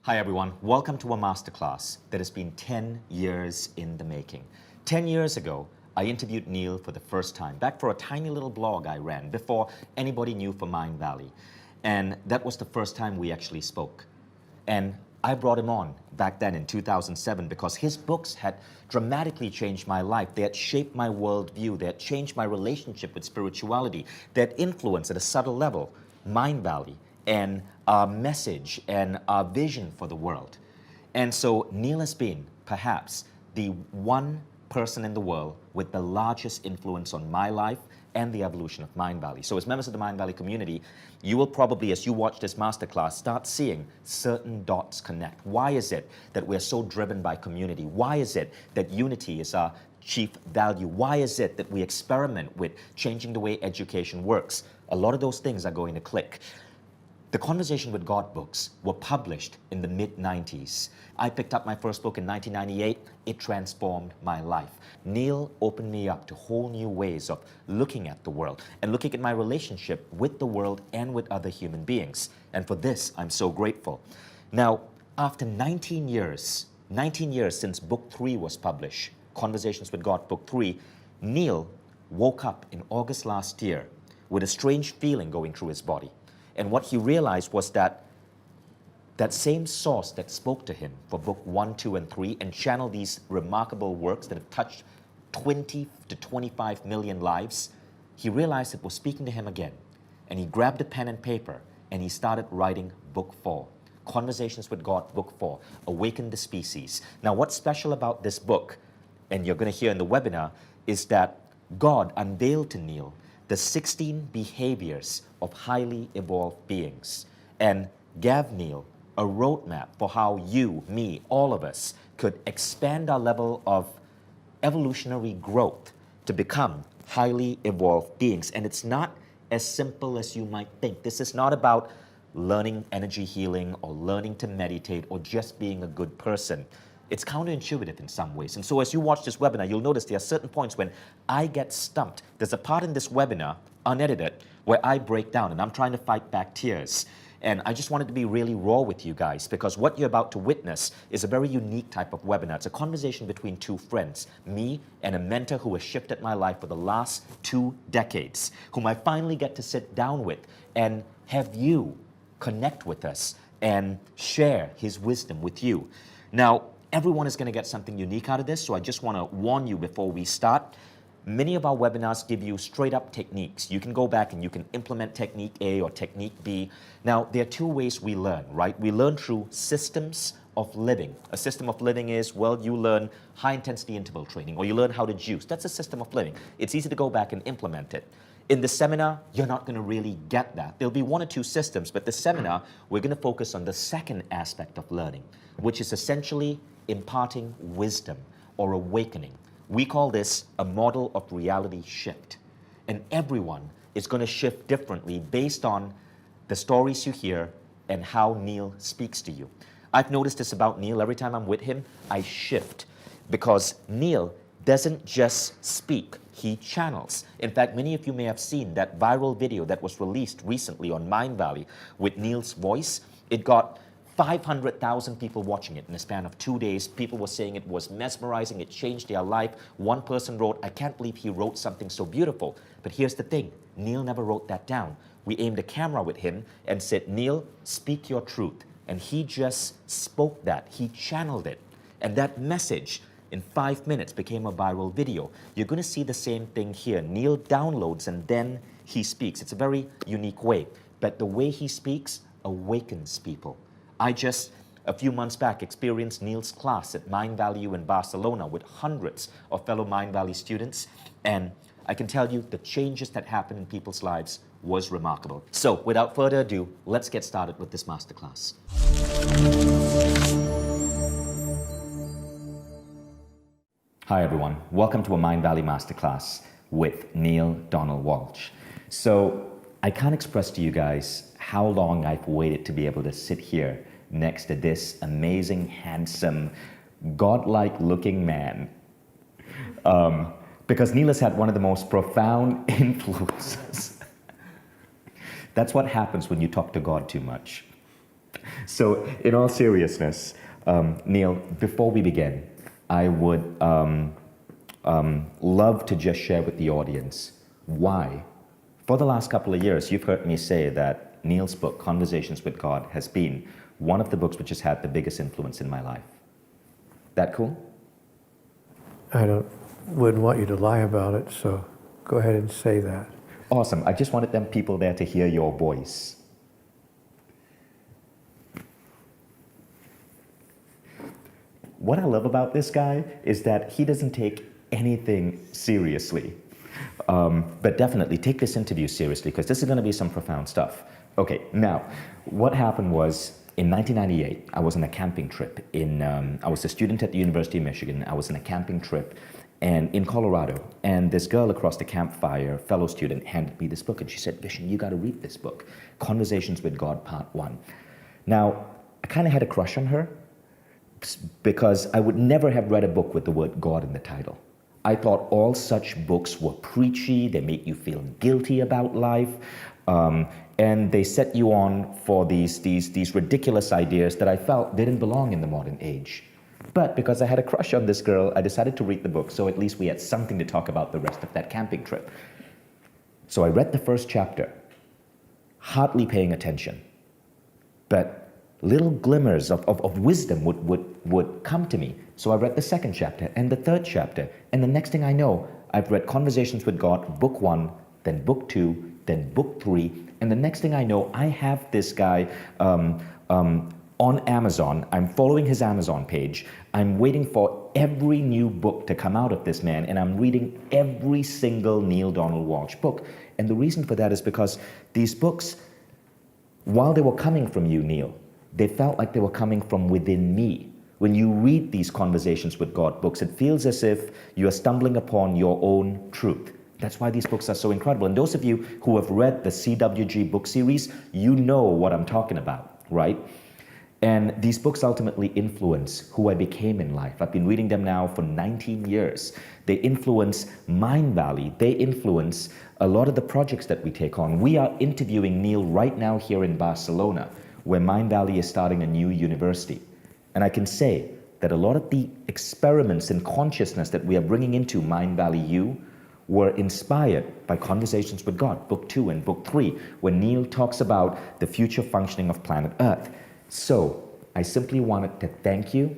Hi everyone, welcome to a masterclass that has been 10 years in the making. 10 years ago, I interviewed Neale for the first time, back for a tiny little blog I ran before anybody knew for Mind Valley. And that was the first time we actually spoke. And I brought him on back then in 2007 because his books had dramatically changed my life. They had shaped my worldview. They had changed my relationship with spirituality. They had influenced at a subtle level Mind Valley and our message and our vision for the world. And so Neale has been perhaps the one person in the world with the largest influence on my life and the evolution of Mind Valley. So as members of the Mind Valley community, you will probably, as you watch this masterclass, start seeing certain dots connect. Why is it that we're so driven by community? Why is it that unity is our chief value? Why is it that we experiment with changing the way education works? A lot of those things are going to click. The Conversation with God books were published in the mid-90s. I picked up my first book in 1998. It transformed my life. Neale opened me up to whole new ways of looking at the world and looking at my relationship with the world and with other human beings. And for this, I'm so grateful. Now, after 19 years since book 3 was published, Conversations with God, book 3, Neale woke up in August last year with a strange feeling going through his body. And what he realized was that that same source that spoke to him for book 1, 2, and 3 and channeled these remarkable works that have touched 20 to 25 million lives, he realized it was speaking to him again. And he grabbed a pen and paper and he started writing book 4, Conversations with God, book 4, Awaken the Species. Now, what's special about this book, and you're going to hear in the webinar, is that God unveiled to Neale the 16 behaviors of highly evolved beings and gave Neale a roadmap for how you, me, all of us could expand our level of evolutionary growth to become highly evolved beings. And it's not as simple as you might think. This is not about learning energy healing or learning to meditate or just being a good person. It's counterintuitive in some ways. And so as you watch this webinar, you'll notice there are certain points when I get stumped. There's a part in this webinar, unedited, where I break down and I'm trying to fight back tears. And I just wanted to be really raw with you guys because what you're about to witness is a very unique type of webinar. It's a conversation between two friends, me and a mentor who has shifted my life for the last 2 decades, whom I finally get to sit down with and have you connect with us and share his wisdom with you. Now, everyone is going to get something unique out of this, so I just want to warn you before we start. Many of our webinars give you straight up techniques. You can go back and you can implement technique A or technique B. Now, there are 2 ways we learn, right? We learn through systems of living. A system of living is, well, you learn high intensity interval training or you learn how to juice. That's a system of living. It's easy to go back and implement it. In the seminar, you're not going to really get that. There'll be 1 or 2 systems, but the seminar, we're going to focus on the second aspect of learning, which is essentially imparting wisdom or awakening. We call this a model of reality shift. And everyone is going to shift differently based on the stories you hear and how Neale speaks to you. I've noticed this about Neale. Every time I'm with him, I shift because Neale doesn't just speak, he channels. In fact, many of you may have seen that viral video that was released recently on Mind Valley with Neale's voice. It got 500,000 people watching it in a span of 2 days. People were saying it was mesmerizing, it changed their life. One person wrote, I can't believe he wrote something so beautiful. But here's the thing, Neale never wrote that down. We aimed a camera with him and said, Neale, speak your truth. And he just spoke that, he channeled it. And that message in 5 minutes became a viral video. You're going to see the same thing here. Neale downloads and then he speaks. It's a very unique way. But the way he speaks awakens people. I just, a few months back, experienced Neale's class at Mind Valley in Barcelona with hundreds of fellow Mind Valley students. And I can tell you the changes that happened in people's lives was remarkable. So without further ado, let's get started with this masterclass. Hi everyone, welcome to a Mind Valley Masterclass with Neale Donald Walsch. So I can't express to you guys how long I've waited to be able to sit here next to this amazing, handsome, godlike looking man. Because Neale has had one of the most profound influences. That's what happens when you talk to God too much. So, in all seriousness, Neale, before we begin, I would love to just share with the audience why, for the last couple of years, you've heard me say that Neale's book, Conversations with God, has been one of the books which has had the biggest influence in my life. That cool? Wouldn't want you to lie about it, so go ahead and say that. Awesome. I just wanted them people there to hear your voice. What I love about this guy is that he doesn't take anything seriously. But definitely take this interview seriously, because this is going to be some profound stuff. Okay, now, what happened was, in 1998, I was on a camping trip I was a student at the University of Michigan. I was on a camping trip in Colorado, and this girl across the campfire, fellow student, handed me this book, and she said, Vishen, you got to read this book, Conversations with God, Part 1. Now, I kind of had a crush on her, because I would never have read a book with the word God in the title. I thought all such books were preachy, they make you feel guilty about life, and they set you on for these ridiculous ideas that I felt didn't belong in the modern age. But because I had a crush on this girl, I decided to read the book, so at least we had something to talk about the rest of that camping trip. So I read the first chapter, hardly paying attention, but little glimmers of wisdom would come to me. So I read the second chapter and the third chapter, and the next thing I know, I've read Conversations with God, book 1, then book 2, then book 3, and the next thing I know, I have this guy on Amazon. I'm following his Amazon page. I'm waiting for every new book to come out of this man, and I'm reading every single Neale Donald Walsch book. And the reason for that is because these books, while they were coming from you, Neale, they felt like they were coming from within me. When you read these Conversations with God books, it feels as if you are stumbling upon your own truth. That's why these books are so incredible. And those of you who have read the CWG book series, you know what I'm talking about, right? And these books ultimately influence who I became in life. I've been reading them now for 19 years. They influence Mind Valley. They influence a lot of the projects that we take on. We are interviewing Neale right now here in Barcelona, where Mind Valley is starting a new university. And I can say that a lot of the experiments in consciousness that we are bringing into Mind Valley U were inspired by Conversations with God, book 2 and book 3, where Neale talks about the future functioning of planet Earth. So I simply wanted to thank you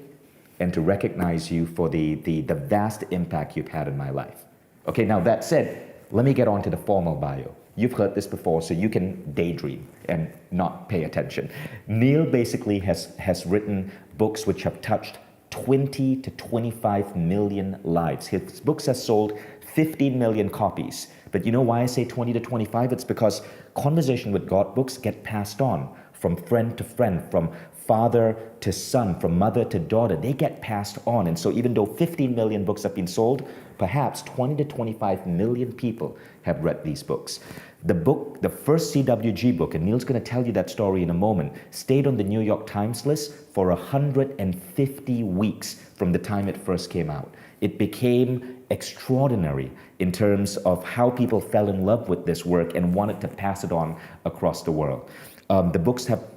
and to recognize you for the vast impact you've had in my life. Okay, now that said, let me get on to the formal bio. You've heard this before, so you can daydream and not pay attention. Neale basically has written books which have touched 20 to 25 million lives. His books have sold 15 million copies. But you know why I say 20 to 25? It's because Conversation with God books get passed on from friend to friend, from father to son, from mother to daughter. They get passed on. And so even though 15 million books have been sold, perhaps 20 to 25 million people have read these books. The book, the first CWG book, and Neale's going to tell you that story in a moment, stayed on the New York Times list for 150 weeks from the time it first came out. It became extraordinary in terms of how people fell in love with this work and wanted to pass it on across the world.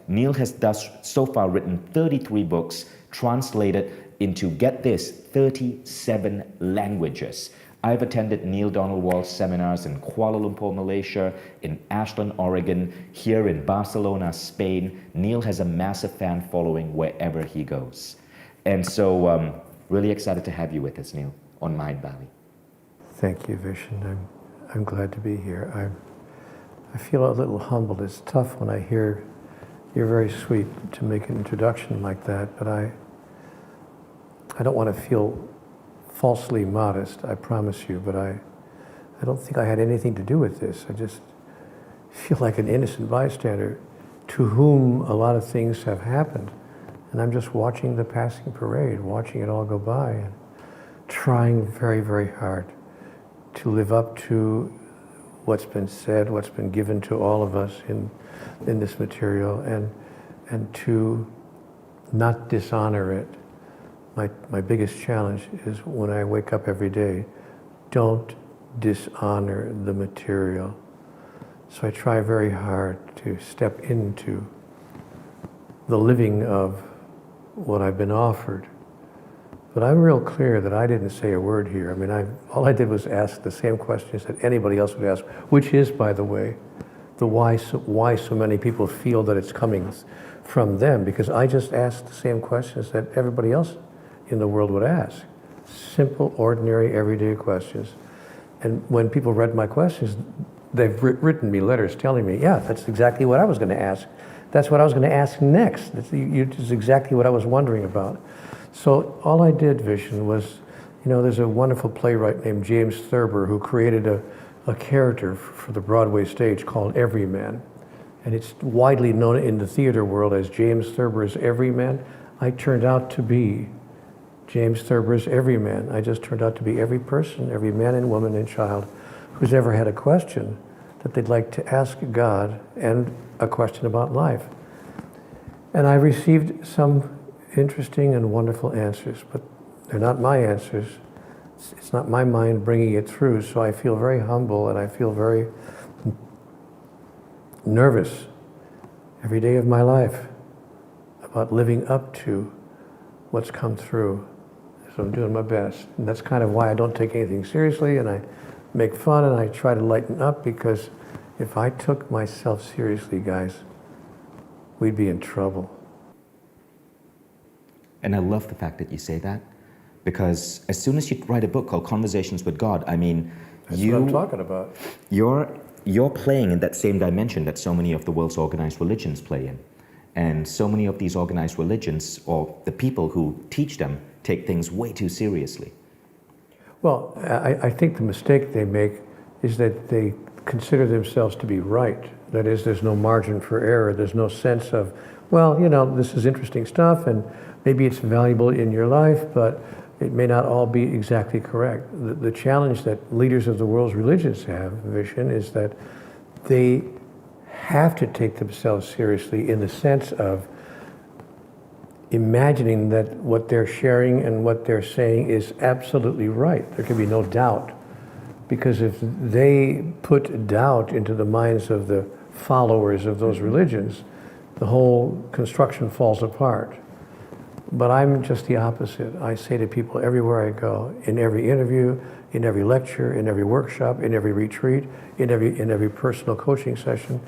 Neale has thus so far written 33 books, translated into, get this, 37 languages. I've attended Neale Donald Walsch seminars in Kuala Lumpur, Malaysia, in Ashland, Oregon, here in Barcelona, Spain. Neale has a massive fan following wherever he goes. And so, really excited to have you with us, Neale, on Mind Valley. Thank you, Vishen. I'm glad to be here. I feel a little humbled. It's tough when I hear you're very sweet to make an introduction like that, but I don't want to feel falsely modest, I promise you, but I don't think I had anything to do with this. I just feel like an innocent bystander to whom a lot of things have happened. And I'm just watching the passing parade, watching it all go by, and trying very, very hard to live up to what's been said, what's been given to all of us in this material, and to not dishonor it. My biggest challenge is when I wake up every day, don't dishonor the material. So I try very hard to step into the living of what I've been offered. But I'm real clear that I didn't say a word here. I mean, all I did was ask the same questions that anybody else would ask, which is, by the way, the why so many people feel that it's coming from them, because I just asked the same questions that everybody else in the world would ask. Simple, ordinary, everyday questions. And when people read my questions, they've written me letters telling me, yeah, that's exactly what I was going to ask. That's what I was going to ask next. It's exactly what I was wondering about. So all I did, Vision, was, there's a wonderful playwright named James Thurber who created a character for the Broadway stage called Everyman. And it's widely known in the theater world as James Thurber's Everyman. I turned out to be James Thurber's Everyman. I just turned out to be every person, every man and woman and child who's ever had a question that they'd like to ask God and a question about life. And I received some interesting and wonderful answers, but they're not my answers. It's not my mind bringing it through, so I feel very humble and I feel very nervous every day of my life about living up to what's come through. So I'm doing my best. And that's kind of why I don't take anything seriously, and I make fun and I try to lighten up, because if I took myself seriously, guys, we'd be in trouble. And I love the fact that you say that, because as soon as you write a book called Conversations with God, I mean, that's what I'm talking about. You're playing in that same dimension that so many of the world's organized religions play in. And so many of these organized religions, or the people who teach them, take things way too seriously. Well, I think the mistake they make is that they consider themselves to be right. That is, there's no margin for error. There's no sense of, well, this is interesting stuff and maybe it's valuable in your life, but it may not all be exactly correct. The challenge that leaders of the world's religions have, Vision, is that they have to take themselves seriously in the sense of imagining that what they're sharing and what they're saying is absolutely right. There can be no doubt. Because if they put doubt into the minds of the followers of those religions, the whole construction falls apart. But I'm just the opposite. I say to people everywhere I go, in every interview, in every lecture, in every workshop, in every retreat, in every personal coaching session,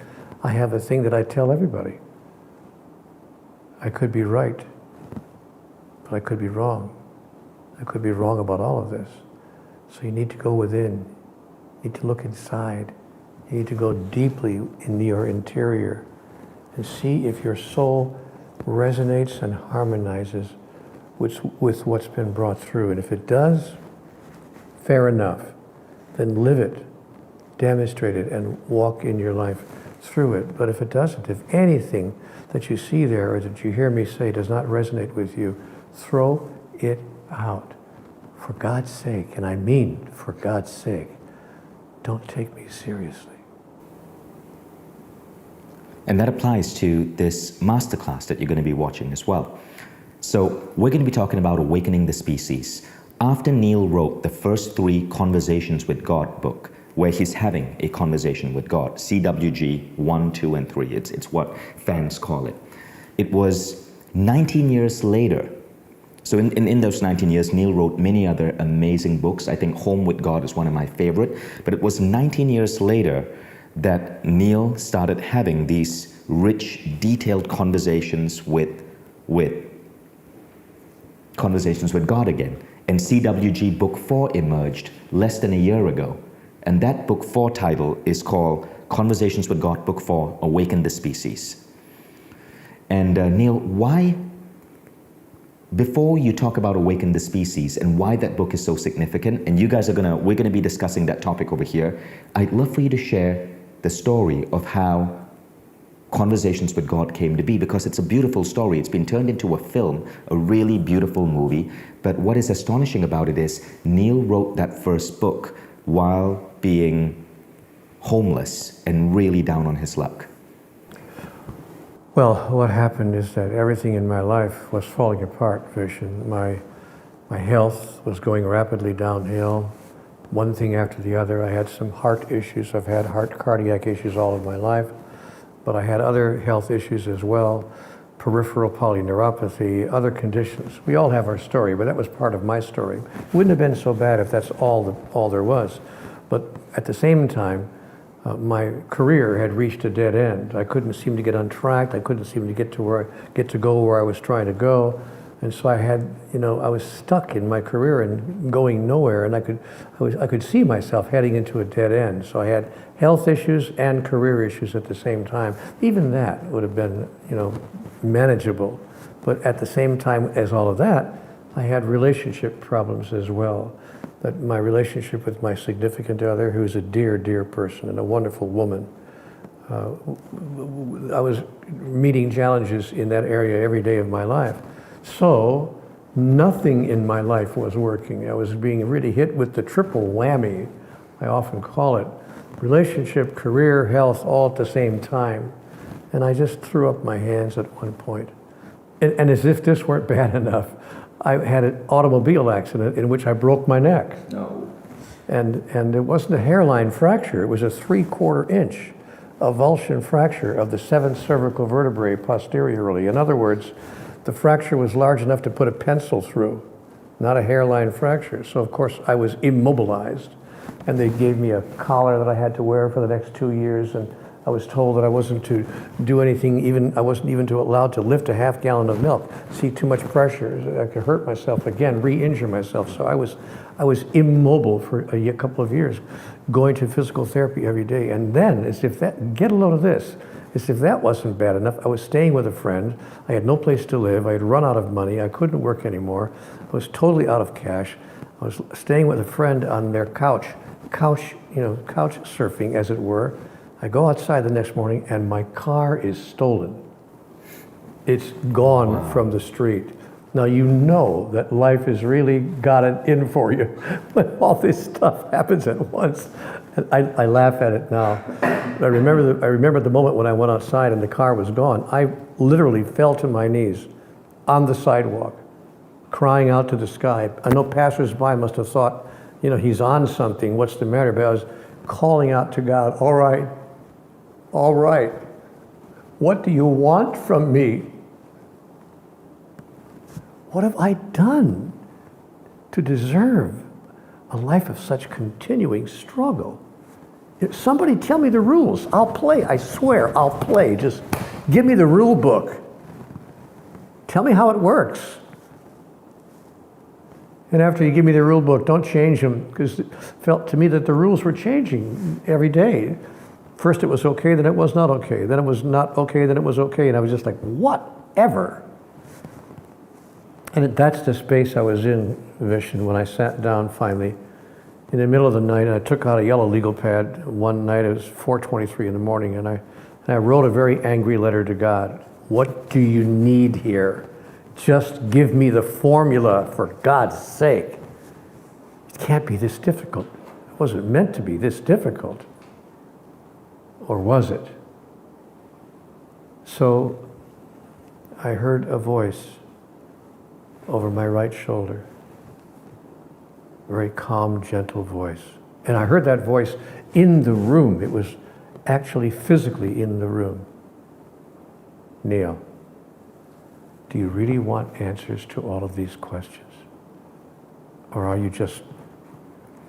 I have a thing that I tell everybody. I could be right, but I could be wrong. I could be wrong about all of this. So you need to go within. You need to look inside. You need to go deeply in your interior and see if your soul resonates and harmonizes with what's been brought through. And if it does, fair enough. Then live it, demonstrate it, and walk in your life through it. But if it doesn't, if anything that you see there or that you hear me say does not resonate with you, throw it out. For God's sake, and I mean for God's sake, don't take me seriously. And that applies to this masterclass that you're going to be watching as well. So we're going to be talking about awakening the species. After Neale wrote the first 3 Conversations with God book, where he's having a conversation with God, CWG 1, 2, and 3, it's what fans call it. It was 19 years later. So in those 19 years, Neale wrote many other amazing books. I think Home with God is one of my favorite. But it was 19 years later that Neale started having these rich, detailed conversations with God again. And CWG Book 4 emerged less than a year ago. And that Book 4 title is called Conversations with God, Book 4, Awaken the Species. And Neale, why, before you talk about Awaken the Species and why that book is so significant, and we're gonna be discussing that topic over here, I'd love for you to share the story of how Conversations with God came to be, because it's a beautiful story. It's been turned into a film, a really beautiful movie. But what is astonishing about it is Neale wrote that first book while being homeless and really down on his luck. Well, what happened is that everything in my life was falling apart, Vision. My health was going rapidly downhill, one thing after the other. I had some heart issues. I've had cardiac issues all of my life, but I had other health issues as well. peripheral polyneuropathy, other conditions. We all have our story, but that was part of my story. It wouldn't have been so bad if that's all there was. But at the same time, my career had reached a dead end. I couldn't seem to get on track. I couldn't seem to get to go where I was trying to go. And so I had, I was stuck in my career and going nowhere, and I could see myself heading into a dead end. So I had health issues and career issues at the same time. Even that would have been, manageable. But at the same time as all of that, I had relationship problems as well. That my relationship with my significant other, who's a dear, dear person and a wonderful woman, I was meeting challenges in that area every day of my life. So nothing in my life was working. I was being really hit with the triple whammy, I often call it. Relationship, career, health, all at the same time. And I just threw up my hands at one point. And as if this weren't bad enough, I had an automobile accident in which I broke my neck. No. And it wasn't a hairline fracture, it was a 3/4 inch, a Walsch fracture of the 7th cervical vertebrae posteriorly. In other words, the fracture was large enough to put a pencil through, not a hairline fracture. So of course I was immobilized, and they gave me a collar that I had to wear for the next 2 years, and I was told that I wasn't to do anything, I wasn't even allowed to lift a half gallon of milk. See, too much pressure, I could hurt myself again, re-injure myself. So I was immobile for a couple of years, going to physical therapy every day. And then, get a load of this, as if that wasn't bad enough, I was staying with a friend. I had no place to live. I had run out of money. I couldn't work anymore. I was totally out of cash. I was staying with a friend on their couch surfing, as it were. I go outside the next morning and my car is stolen. It's gone from the street. Now you know that life has really got it in for you when all this stuff happens at once. And I laugh at it now. I remember the moment when I went outside and the car was gone. I literally fell to my knees on the sidewalk, crying out to the sky. I know passersby must have thought, he's on something, what's the matter? But I was calling out to God, all right, what do you want from me? What have I done to deserve a life of such continuing struggle? If somebody tell me the rules, I'll play, I swear, I'll play. Just give me the rule book. Tell me how it works. And after you give me the rule book, don't change them, because it felt to me that the rules were changing every day. First it was okay, then it was not okay. Then it was not okay, then it was okay. And I was just like, whatever. And that's the space I was in, Vishen, when I sat down finally in the middle of the night. And I took out a yellow legal pad one night. It was 4:23 in the morning. And I wrote a very angry letter to God. What do you need here? Just give me the formula, for God's sake. It can't be this difficult. It wasn't meant to be this difficult. Or was it? So I heard a voice over my right shoulder, a very calm, gentle voice. And I heard that voice in the room. It was actually physically in the room. Neale, do you really want answers to all of these questions? Or are you just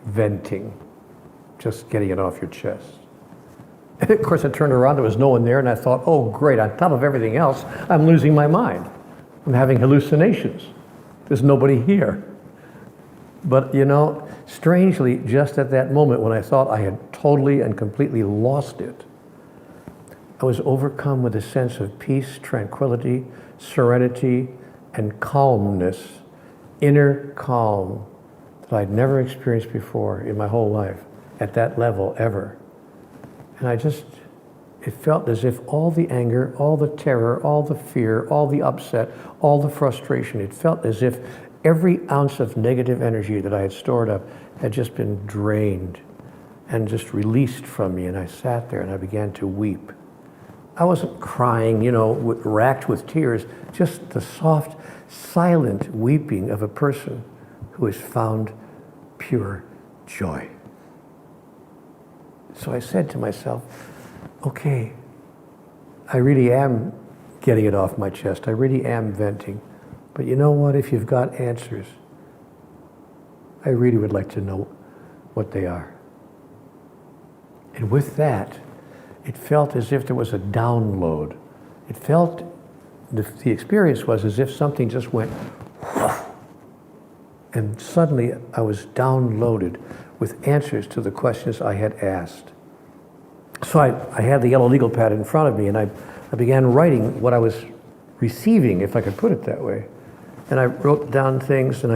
venting, just getting it off your chest? And of course I turned around, there was no one there, and I thought, oh great, on top of everything else, I'm losing my mind. I'm having hallucinations. There's nobody here. But strangely, just at that moment when I thought I had totally and completely lost it, I was overcome with a sense of peace, tranquility, serenity, and calmness, inner calm that I'd never experienced before in my whole life, at that level ever. And it felt as if all the anger, all the terror, all the fear, all the upset, all the frustration, it felt as if every ounce of negative energy that I had stored up had just been drained and just released from me. And I sat there and I began to weep. I wasn't crying, racked with tears, just the soft, silent weeping of a person who has found pure joy. So I said to myself, okay, I really am getting it off my chest. I really am venting. But you know what? If you've got answers, I really would like to know what they are. And with that, it felt as if there was a download. It felt, the experience was as if something just went, and suddenly I was downloaded with answers to the questions I had asked. So I had the yellow legal pad in front of me, and I began writing what I was receiving, if I could put it that way. And I wrote down things, and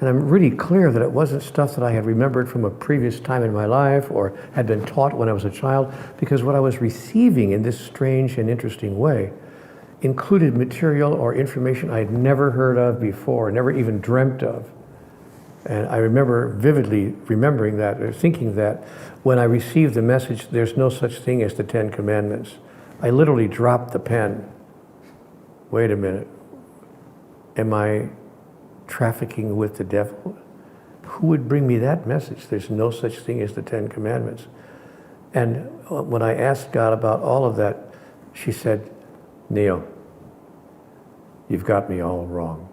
I'm really clear that it wasn't stuff that I had remembered from a previous time in my life or had been taught when I was a child, because what I was receiving in this strange and interesting way included material or information I had never heard of before, never even dreamt of. And I remember vividly remembering that, or thinking that, when I received the message, there's no such thing as the 10 Commandments, I literally dropped the pen. Wait a minute. Am I trafficking with the devil? Who would bring me that message? There's no such thing as the 10 Commandments. And when I asked God about all of that, she said, Neale, you've got me all wrong.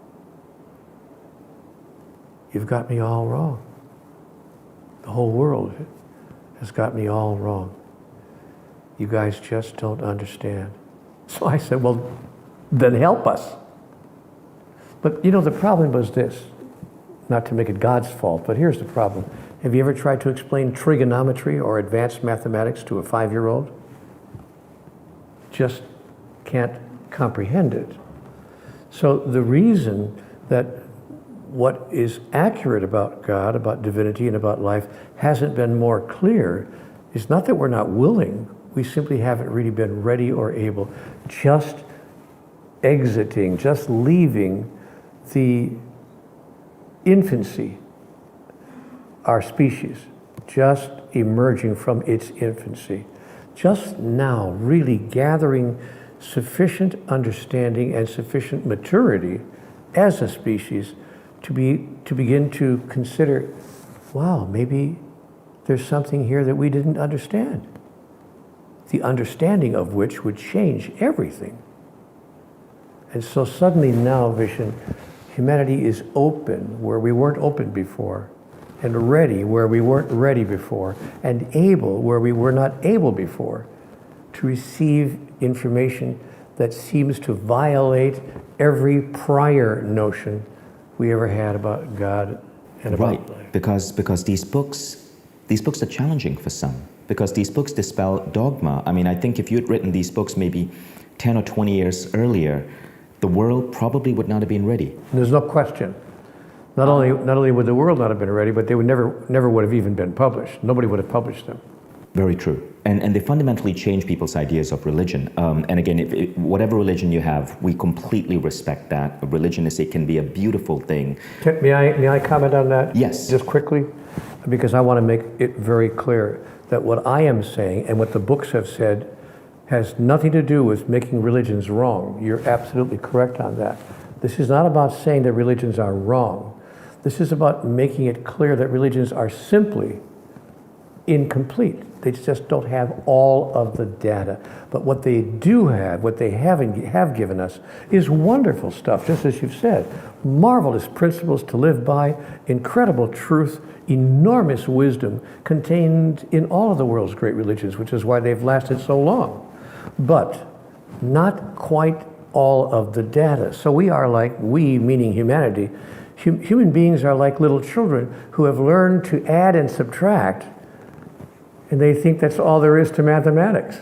You've got me all wrong. The whole world has got me all wrong. You guys just don't understand. So I said, well, then help us. But you know, the problem was this, not to make it God's fault, but here's the problem. Have you ever tried to explain trigonometry or advanced mathematics to a 5-year-old? Just can't comprehend it. So the reason that what is accurate about God, about divinity, and about life hasn't been more clear is not that we're not willing, we simply haven't really been ready or able. Just exiting, just leaving the infancy, our species, just emerging from its infancy, just now really gathering sufficient understanding and sufficient maturity as a species to begin to consider, wow, maybe there's something here that we didn't understand. The understanding of which would change everything. And so suddenly now, Vishen, humanity is open where we weren't open before, and ready where we weren't ready before, and able where we were not able before to receive information that seems to violate every prior notion we ever had about God and about life. Because these books are challenging for some, because these books dispel dogma. I mean, I think if you'd written these books maybe 10 or 20 years earlier, the world probably would not have been ready. There's no question. Not only would the world not have been ready, but they would never would have even been published. Nobody would have published them. Very true. And they fundamentally change people's ideas of religion. And again, whatever religion you have, we completely respect that. Religion it can be a beautiful thing. May I comment on that? Yes. Just quickly? Because I want to make it very clear that what I am saying and what the books have said has nothing to do with making religions wrong. You're absolutely correct on that. This is not about saying that religions are wrong. This is about making it clear that religions are simply incomplete. They just don't have all of the data. But what they do have, what they have given us, is wonderful stuff, just as you've said. Marvelous principles to live by, incredible truth, enormous wisdom contained in all of the world's great religions, which is why they've lasted so long. But not quite all of the data. So we, meaning humanity, human beings are like little children who have learned to add and subtract, and they think that's all there is to mathematics.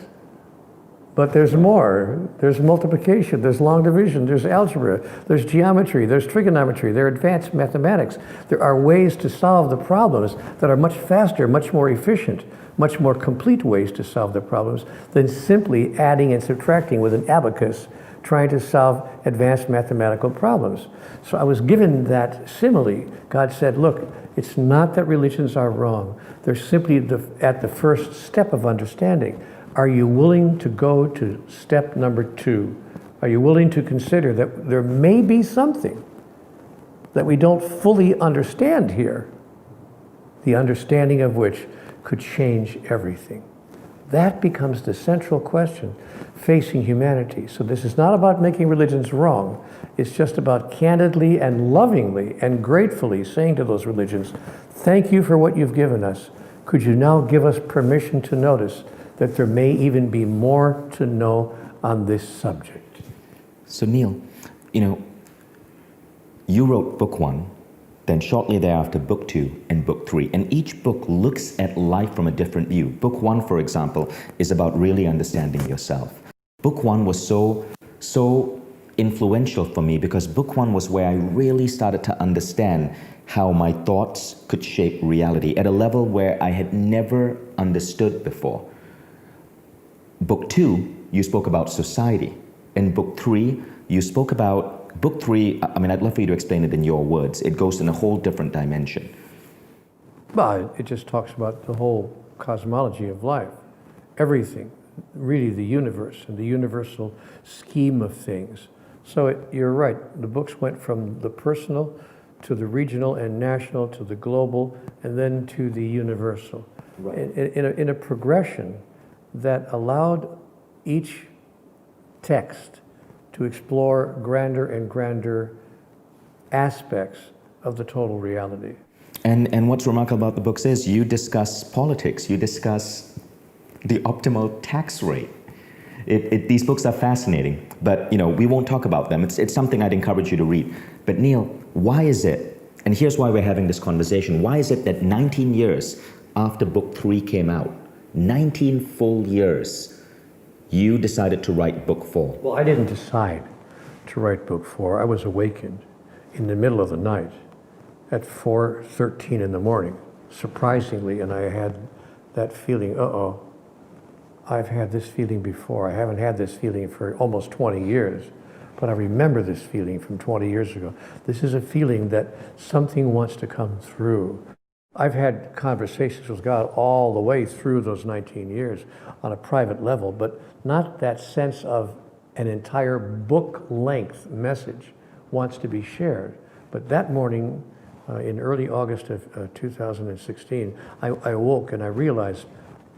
But there's more. There's multiplication, there's long division, there's algebra, there's geometry, there's trigonometry, there are advanced mathematics. There are ways to solve the problems that are much faster, much more efficient, much more complete ways to solve the problems than simply adding and subtracting with an abacus, trying to solve advanced mathematical problems. So I was given that simile. God said, look, it's not that religions are wrong. They're simply at the first step of understanding. Are you willing to go to step number 2? Are you willing to consider that there may be something that we don't fully understand here, the understanding of which could change everything? That becomes the central question facing humanity. So this is not about making religions wrong. It's just about candidly and lovingly and gratefully saying to those religions, thank you for what you've given us. Could you now give us permission to notice that there may even be more to know on this subject? So Neale, you wrote book 1, then shortly thereafter book 2 and book 3, and each book looks at life from a different view. Book 1, for example, is about really understanding yourself. Book 1 was so influential for me because book 1 was where I really started to understand how my thoughts could shape reality at a level where I had never understood before. Book 2, you spoke about society. In book 3, you spoke about Book 3, I'd love for you to explain it in your words. It goes in a whole different dimension. Well, it just talks about the whole cosmology of life. Everything, really the universe and the universal scheme of things. So you're right, the books went from the personal to the regional and national to the global and then to the universal. Right. In a progression that allowed each text to explore grander and grander aspects of the total reality. And what's remarkable about the books is you discuss politics, you discuss the optimal tax rate. These books are fascinating, but we won't talk about them. It's something I'd encourage you to read. But Neale, why is it, and here's why we're having this conversation, why is it that 19 years after book 3 came out, 19 full years, you decided to write book 4? Well, I didn't decide to write book 4. I was awakened in the middle of the night at 4:13 in the morning, surprisingly, and I had that feeling, I've had this feeling before. I haven't had this feeling for almost 20 years, but I remember this feeling from 20 years ago. This is a feeling that something wants to come through. I've had conversations with God all the way through those 19 years on a private level, but not that sense of an entire book-length message wants to be shared. But that morning, in early August of 2016, I awoke and I realized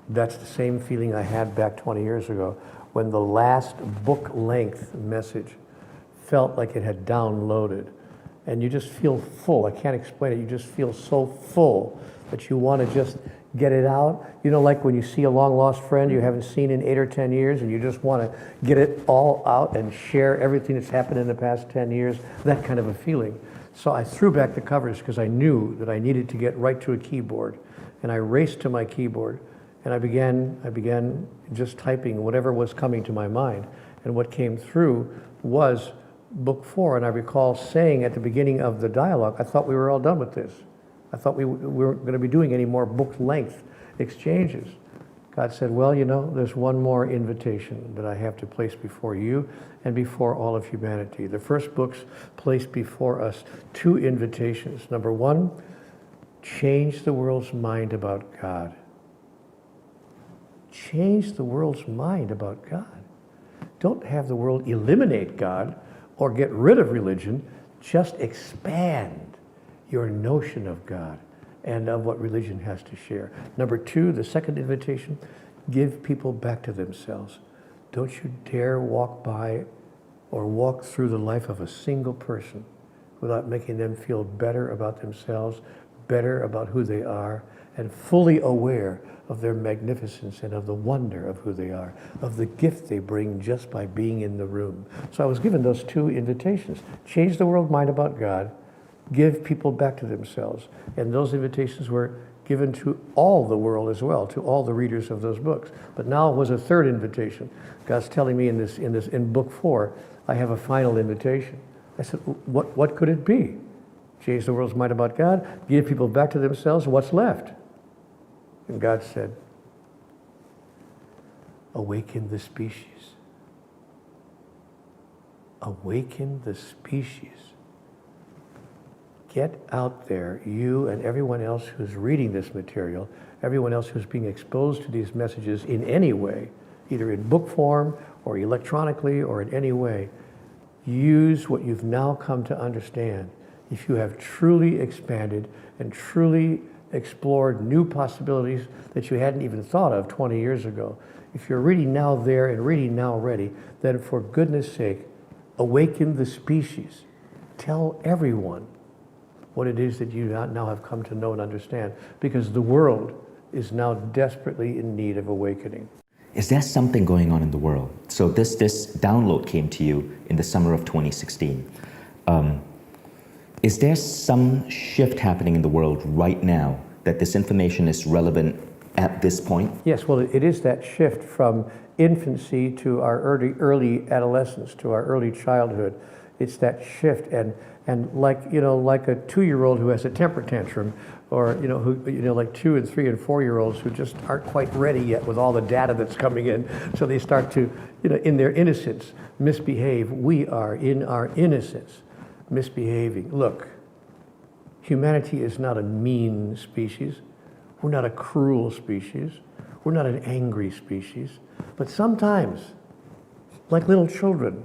that's the same feeling I had back 20 years ago when the last book-length message felt like it had downloaded. And you just feel full. I can't explain it. You just feel so full that you want to just get it out. Like when you see a long-lost friend you haven't seen in 8 or 10 years and you just want to get it all out and share everything that's happened in the past 10 years, that kind of a feeling. So I threw back the covers because I knew that I needed to get right to a keyboard. And I raced to my keyboard and I began just typing whatever was coming to my mind. And what came through was book 4, and I recall saying at the beginning of the dialogue, I thought we were all done with this. I thought we weren't going to be doing any more book-length exchanges. God said, well, there's one more invitation that I have to place before you and before all of humanity. The first books placed before us 2 invitations. Number 1, change the world's mind about God. Change the world's mind about God. Don't have the world eliminate God or get rid of religion, just expand your notion of God and of what religion has to share. Number 2, the second invitation, give people back to themselves. Don't you dare walk by or walk through the life of a single person without making them feel better about themselves, better about who they are, and fully aware of their magnificence and of the wonder of who they are, of the gift they bring just by being in the room. So I was given those 2 invitations. Change the world mind about God, give people back to themselves. And those invitations were given to all the world as well, to all the readers of those books. But now was a third invitation. God's telling me in book 4, I have a final invitation. I said, what could it be? Change the world's mind about God, give people back to themselves, what's left? And God said, awaken the species. Awaken the species. Get out there, you and everyone else who's reading this material, everyone else who's being exposed to these messages in any way, either in book form or electronically or in any way, use what you've now come to understand. If you have truly expanded and truly explored new possibilities that you hadn't even thought of 20 years ago. If you're really now there and really now ready, then for goodness sake, awaken the species. Tell everyone what it is that you now have come to know and understand, because the world is now desperately in need of awakening. Is there something going on in the world? So this download came to you in the summer of 2016. Is there some shift happening in the world right now that this information is relevant at this point? Yes, well, it is that shift from infancy to our early adolescence, to our early childhood. It's that shift, and like a 2-year-old who has a temper tantrum, or like 2 and 3 and 4-year-olds who just aren't quite ready yet with all the data that's coming in, so they start to, in their innocence, misbehave. We are in our innocence misbehaving. Look, humanity is not a mean species. We're not a cruel species. We're not an angry species. But sometimes, like little children,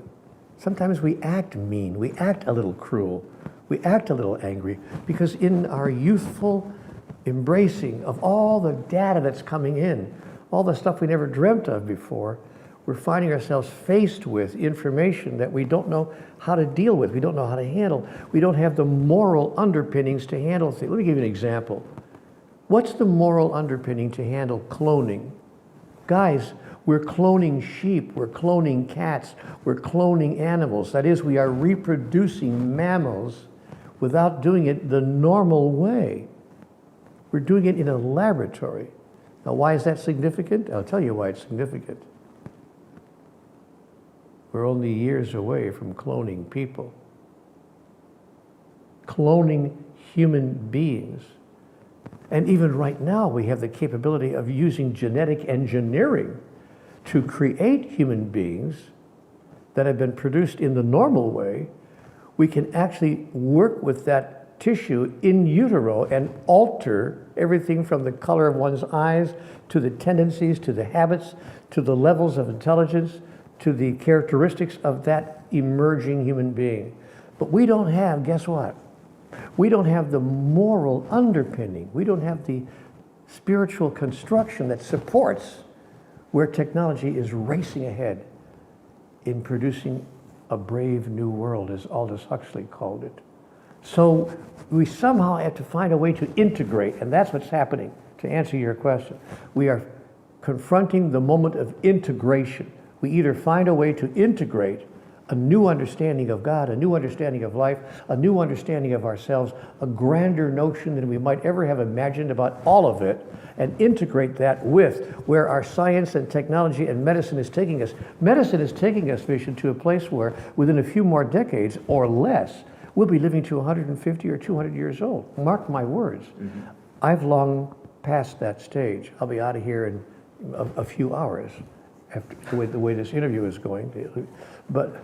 sometimes we act mean, we act a little cruel, we act a little angry, because in our youthful embracing of all the data that's coming in, all the stuff we never dreamt of before, we're finding ourselves faced with information that we don't know how to deal with, we don't know how to handle, we don't have the moral underpinnings to handle things. Let me give you an example. What's the moral underpinning to handle cloning? Guys, we're cloning sheep, we're cloning cats, we're cloning animals. That is, we are reproducing mammals without doing it the normal way. We're doing it in a laboratory. Now, why is that significant? I'll tell you why it's significant. We're only years away from cloning people. Cloning human beings. And even right now, we have the capability of using genetic engineering to create human beings that have been produced in the normal way. We can actually work with that tissue in utero and alter everything from the color of one's eyes, to the tendencies, to the habits, to the levels of intelligence, to the characteristics of that emerging human being. But we don't have, guess what? We don't have the moral underpinning. We don't have the spiritual construction that supports where technology is racing ahead in producing a brave new world, as Aldous Huxley called it. So we somehow have to find a way to integrate, and that's what's happening. To answer your question, we are confronting the moment of integration. We either find a way to integrate a new understanding of God, a new understanding of life, a new understanding of ourselves, a grander notion than we might ever have imagined about all of it, and integrate that with where our science and technology and medicine is taking us. Medicine is taking us, Vishen, to a place where within a few more decades or less, we'll be living to 150 or 200 years old. Mark my words. Mm-hmm. I've long passed that stage. I'll be out of here in a few hours after the way this interview is going. But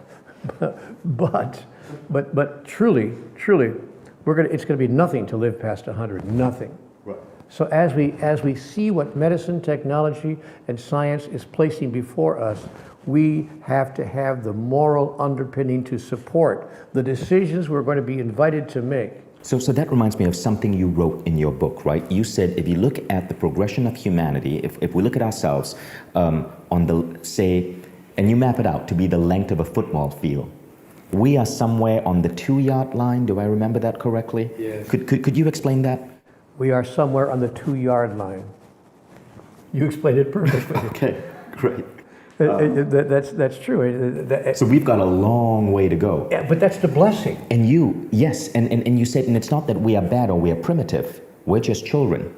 truly, it's going to be nothing to live past 100. Nothing. Right. So as we see what medicine, technology, and science is placing before us, we have to have the moral underpinning to support the decisions we're going to be invited to make. So that reminds me of something you wrote in your book, right? You said if you look at the progression of humanity, if we look at ourselves on the, say, and you map it out to be the length of a football field, we are somewhere on the 2-yard line. Do I remember that correctly? Yes. Could you explain that? We are somewhere on the 2-yard line. You explained it perfectly. Okay, great. That's true. So we've got a long way to go. Yeah, but that's the blessing. And you you said, and it's not that we are bad or we are primitive. We're just children.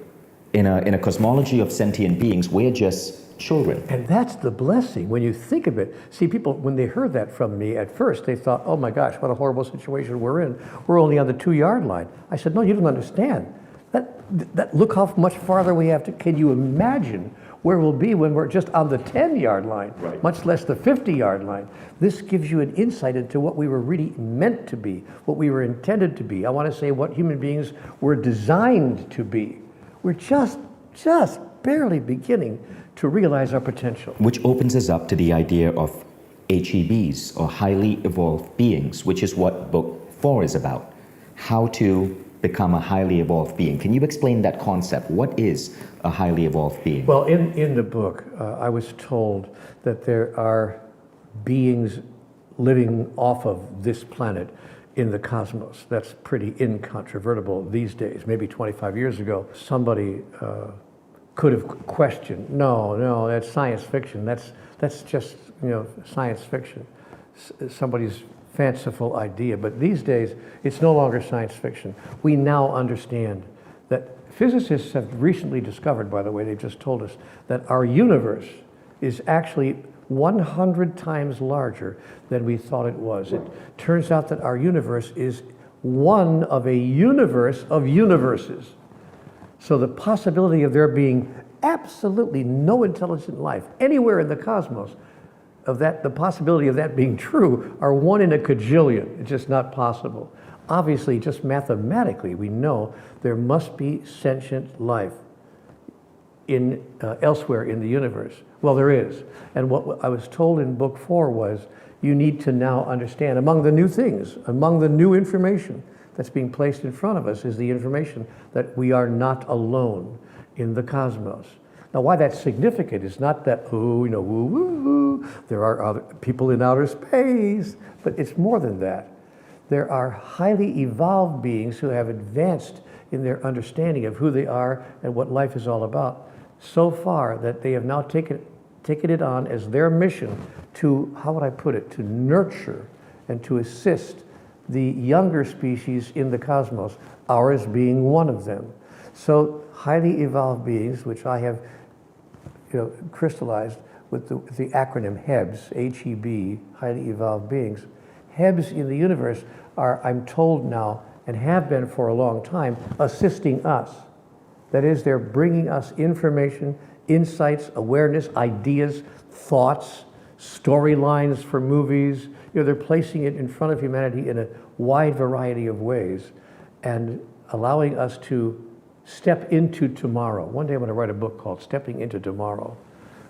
In a cosmology of sentient beings, we're just children. And that's the blessing when you think of it. See, people, when they heard that from me at first, they thought, oh my gosh, what a horrible situation we're in. We're only on the 2-yard line. I said, no, you don't understand. That look how much farther we have to, can you imagine where we'll be when we're just on the 10-yard line, right, much less the 50-yard line. This gives you an insight into what we were really meant to be, what we were intended to be. I want to say what human beings were designed to be. We're just barely beginning to realize our potential. Which opens us up to the idea of HEBs, or highly evolved beings, which is what book 4 is about. How to become a highly evolved being. Can you explain that concept? What is a highly evolved being? Well, in the book, I was told that there are beings living off of this planet in the cosmos. That's pretty incontrovertible these days. Maybe 25 years ago, somebody could have questioned, no, that's science fiction. That's just, science fiction. Somebody's fanciful idea. But these days, it's no longer science fiction. We now understand that physicists have recently discovered, by the way, they've just told us, that our universe is actually 100 times larger than we thought it was. It turns out that our universe is one of a universe of universes. So the possibility of there being absolutely no intelligent life anywhere in the cosmos, the possibility of that being true are 1 in a cajillion. It's just not possible. Obviously, just mathematically, we know there must be sentient life elsewhere in the universe. Well, there is. And what I was told in book 4 was, you need to now understand, among the new things, among the new information that's being placed in front of us is the information that we are not alone in the cosmos. Now, why that's significant is not that, woo, there are other people in outer space, but it's more than that. There are highly evolved beings who have advanced in their understanding of who they are and what life is all about, so far that they have now taken it on as their mission to, how would I put it, to nurture and to assist the younger species in the cosmos, ours being one of them. So highly evolved beings, which I have crystallized with the acronym HEBs, H-E-B, highly evolved beings. HEBs in the universe are, I'm told now, and have been for a long time, assisting us. That is, they're bringing us information, insights, awareness, ideas, thoughts, storylines for movies. They're placing it in front of humanity in a wide variety of ways and allowing us to step into tomorrow. One day I'm going to write a book called Stepping into Tomorrow,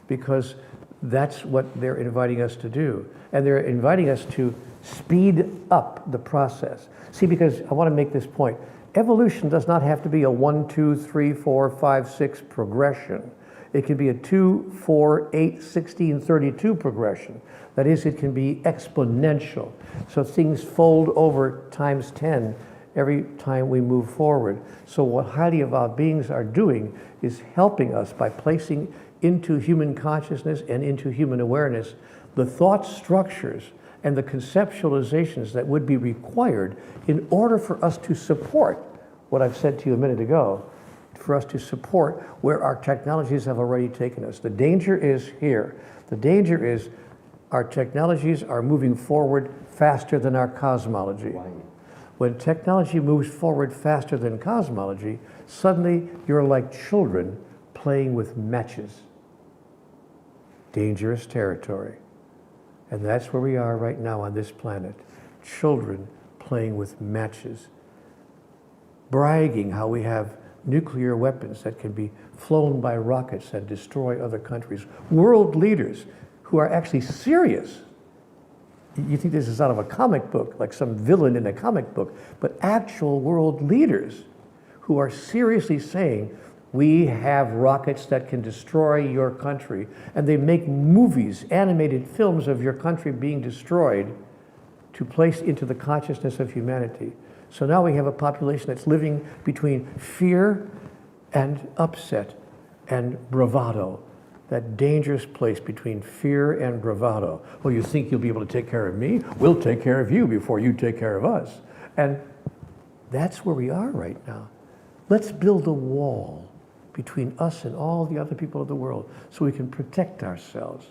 because that's what they're inviting us to do. And they're inviting us to speed up the process. See, because I want to make this point. Evolution does not have to be a 1, 2, 3, 4, 5, 6 progression. It can be a 2, 4, 8, 16, 32 progression. That is, it can be exponential. So things fold over times 10 every time we move forward. So what highly evolved beings are doing is helping us by placing into human consciousness and into human awareness the thought structures and the conceptualizations that would be required in order for us to support what I've said to you a minute ago, for us to support where our technologies have already taken us. The danger is here. The danger is our technologies are moving forward faster than our cosmology. Right. When technology moves forward faster than cosmology, suddenly you're like children playing with matches. Dangerous territory. And that's where we are right now on this planet. Children playing with matches. Bragging how we have nuclear weapons that can be flown by rockets and destroy other countries. World leaders who are actually serious. You think this is out of a comic book, like some villain in a comic book, but actual world leaders who are seriously saying, we have rockets that can destroy your country. And they make movies, animated films of your country being destroyed to place into the consciousness of humanity. So now we have a population that's living between fear and upset and bravado. That dangerous place between fear and bravado. Well, you think you'll be able to take care of me? We'll take care of you before you take care of us. And that's where we are right now. Let's build a wall between us and all the other people of the world so we can protect ourselves.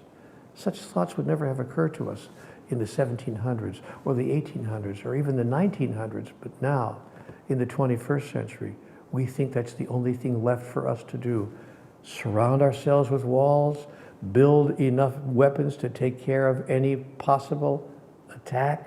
Such thoughts would never have occurred to us in the 1700s or the 1800s or even the 1900s, but now, in the 21st century, we think that's the only thing left for us to do. Surround ourselves with walls, build enough weapons to take care of any possible attack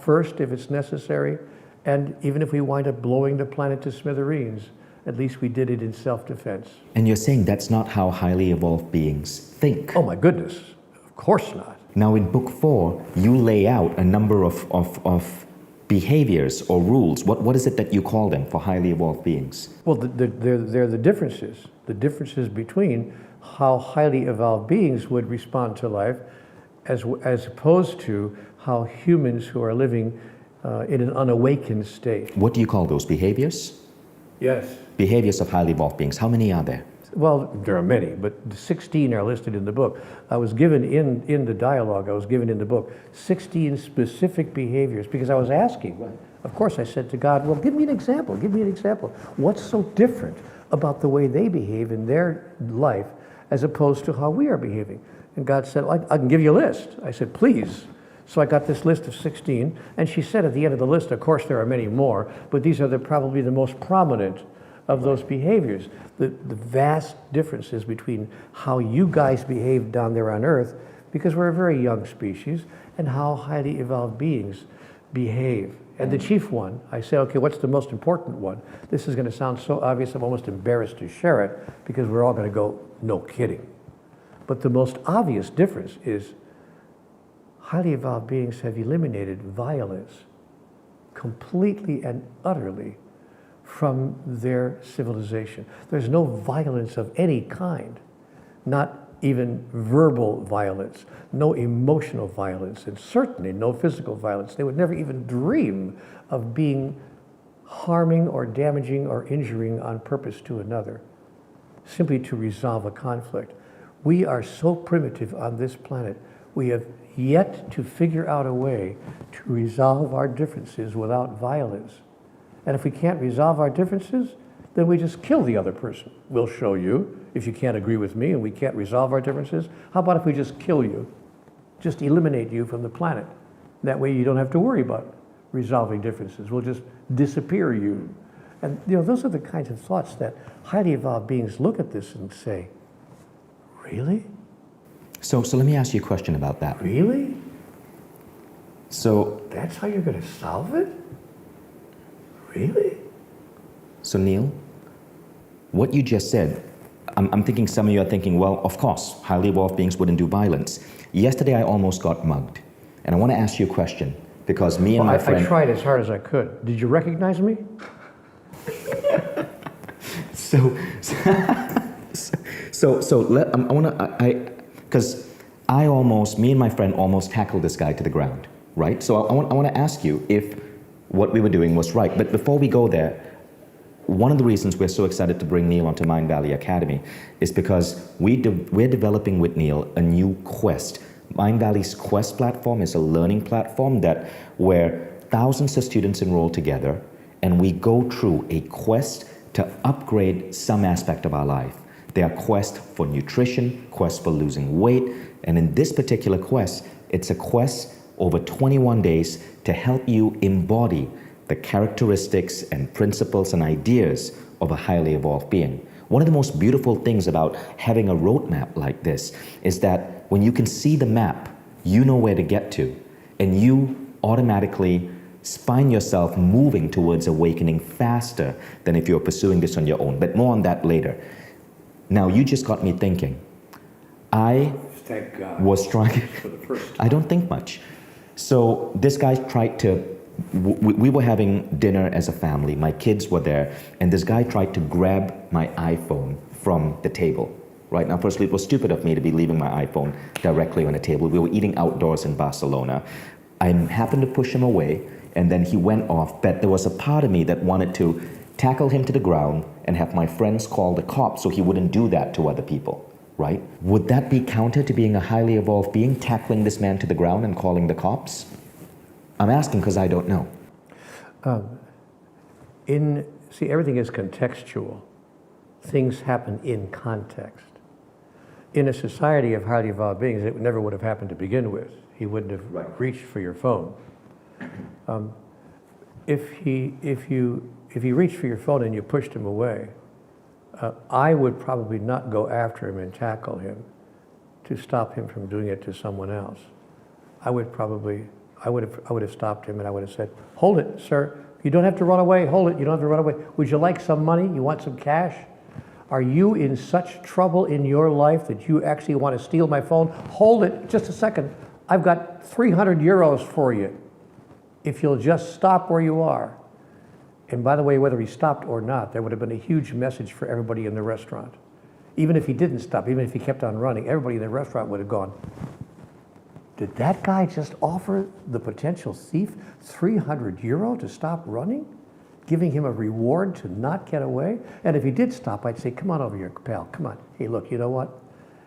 first if it's necessary, and even if we wind up blowing the planet to smithereens, at least we did it in self-defense. And you're saying that's not how highly evolved beings think. Oh my goodness, of course not. Now in book 4, you lay out a number of behaviors or rules? What is it that you call them for highly evolved beings? Well, they're the differences between how highly evolved beings would respond to life as opposed to how humans who are living in an unawakened state. What do you call those behaviors? Yes. Behaviors of highly evolved beings. How many are there? Well, there are many, but 16 are listed in the book. I was given in the dialogue, I was given in the book 16 specific behaviors because I was asking. Of course, I said to God, well, give me an example, give me an example. What's so different about the way they behave in their life as opposed to how we are behaving? And God said, well, I can give you a list. I said, please. So I got this list of 16, and she said at the end of the list, of course there are many more, but these are probably the most prominent of those behaviors. The vast differences between how you guys behave down there on Earth, because we're a very young species, and how highly evolved beings behave. And the chief one, I say, okay, what's the most important one? This is going to sound so obvious, I'm almost embarrassed to share it, because we're all going to go, no kidding. But the most obvious difference is highly evolved beings have eliminated violence completely and utterly from their civilization. There's no violence of any kind, not even verbal violence, no emotional violence, and certainly no physical violence. They would never even dream of being harming or damaging or injuring on purpose to another, simply to resolve a conflict. We are so primitive on this planet. We have yet to figure out a way to resolve our differences without violence. And if we can't resolve our differences, then we just kill the other person. We'll show you if you can't agree with me and we can't resolve our differences. How about if we just kill you? Just eliminate you from the planet. That way you don't have to worry about resolving differences. We'll just disappear you. And those are the kinds of thoughts that highly evolved beings look at this and say, really? So let me ask you a question about that. Really? So that's how you're going to solve it? Really? So Neale, what you just said, I'm thinking some of you are thinking, well, of course, highly evolved beings wouldn't do violence. Yesterday I almost got mugged. And I want to ask you a question, because me and my friend... I tried as hard as I could. Did you recognize me? Because me and my friend almost tackled this guy to the ground, right? So I want to ask you if what we were doing was right. But before we go there, one of the reasons we're so excited to bring Neale onto Mind Valley Academy is because we're developing with Neale a new quest. Mind Valley's Quest platform is a learning platform where thousands of students enroll together, and we go through a quest to upgrade some aspect of our life. There are quests for nutrition, quests for losing weight, and in this particular quest, it's a quest over 21 days to help you embody the characteristics and principles and ideas of a highly evolved being. One of the most beautiful things about having a roadmap like this is that when you can see the map, you know where to get to, and you automatically find yourself moving towards awakening faster than if you're pursuing this on your own. But more on that later. Now, you just got me thinking. I was trying... For the first time. I don't think much. So this guy tried to... We were having dinner as a family. My kids were there, and this guy tried to grab my iPhone from the table. Right now, firstly, it was stupid of me to be leaving my iPhone directly on the table. We were eating outdoors in Barcelona. I happened to push him away, and then he went off. But there was a part of me that wanted to tackle him to the ground and have my friends call the cops so he wouldn't do that to other people, right? Would that be counter to being a highly evolved being, tackling this man to the ground and calling the cops? I'm asking because I don't know. See, everything is contextual. Things happen in context. In a society of highly evolved beings, it never would have happened to begin with. He wouldn't have reached for your phone. If he reached for your phone and you pushed him away, I would probably not go after him and tackle him to stop him from doing it to someone else. I would have stopped him and I would have said, hold it, sir. You don't have to run away. Hold it. You don't have to run away. Would you like some money? You want some cash? Are you in such trouble in your life that you actually want to steal my phone? Hold it just a second. I've got 300 euros for you. If you'll just stop where you are, and by the way, whether he stopped or not, there would have been a huge message for everybody in the restaurant. Even if he didn't stop, even if he kept on running, everybody in the restaurant would have gone, did that guy just offer the potential thief €300 to stop running? Giving him a reward to not get away? And if he did stop, I'd say, come on over here, pal, come on. Hey, look, you know what?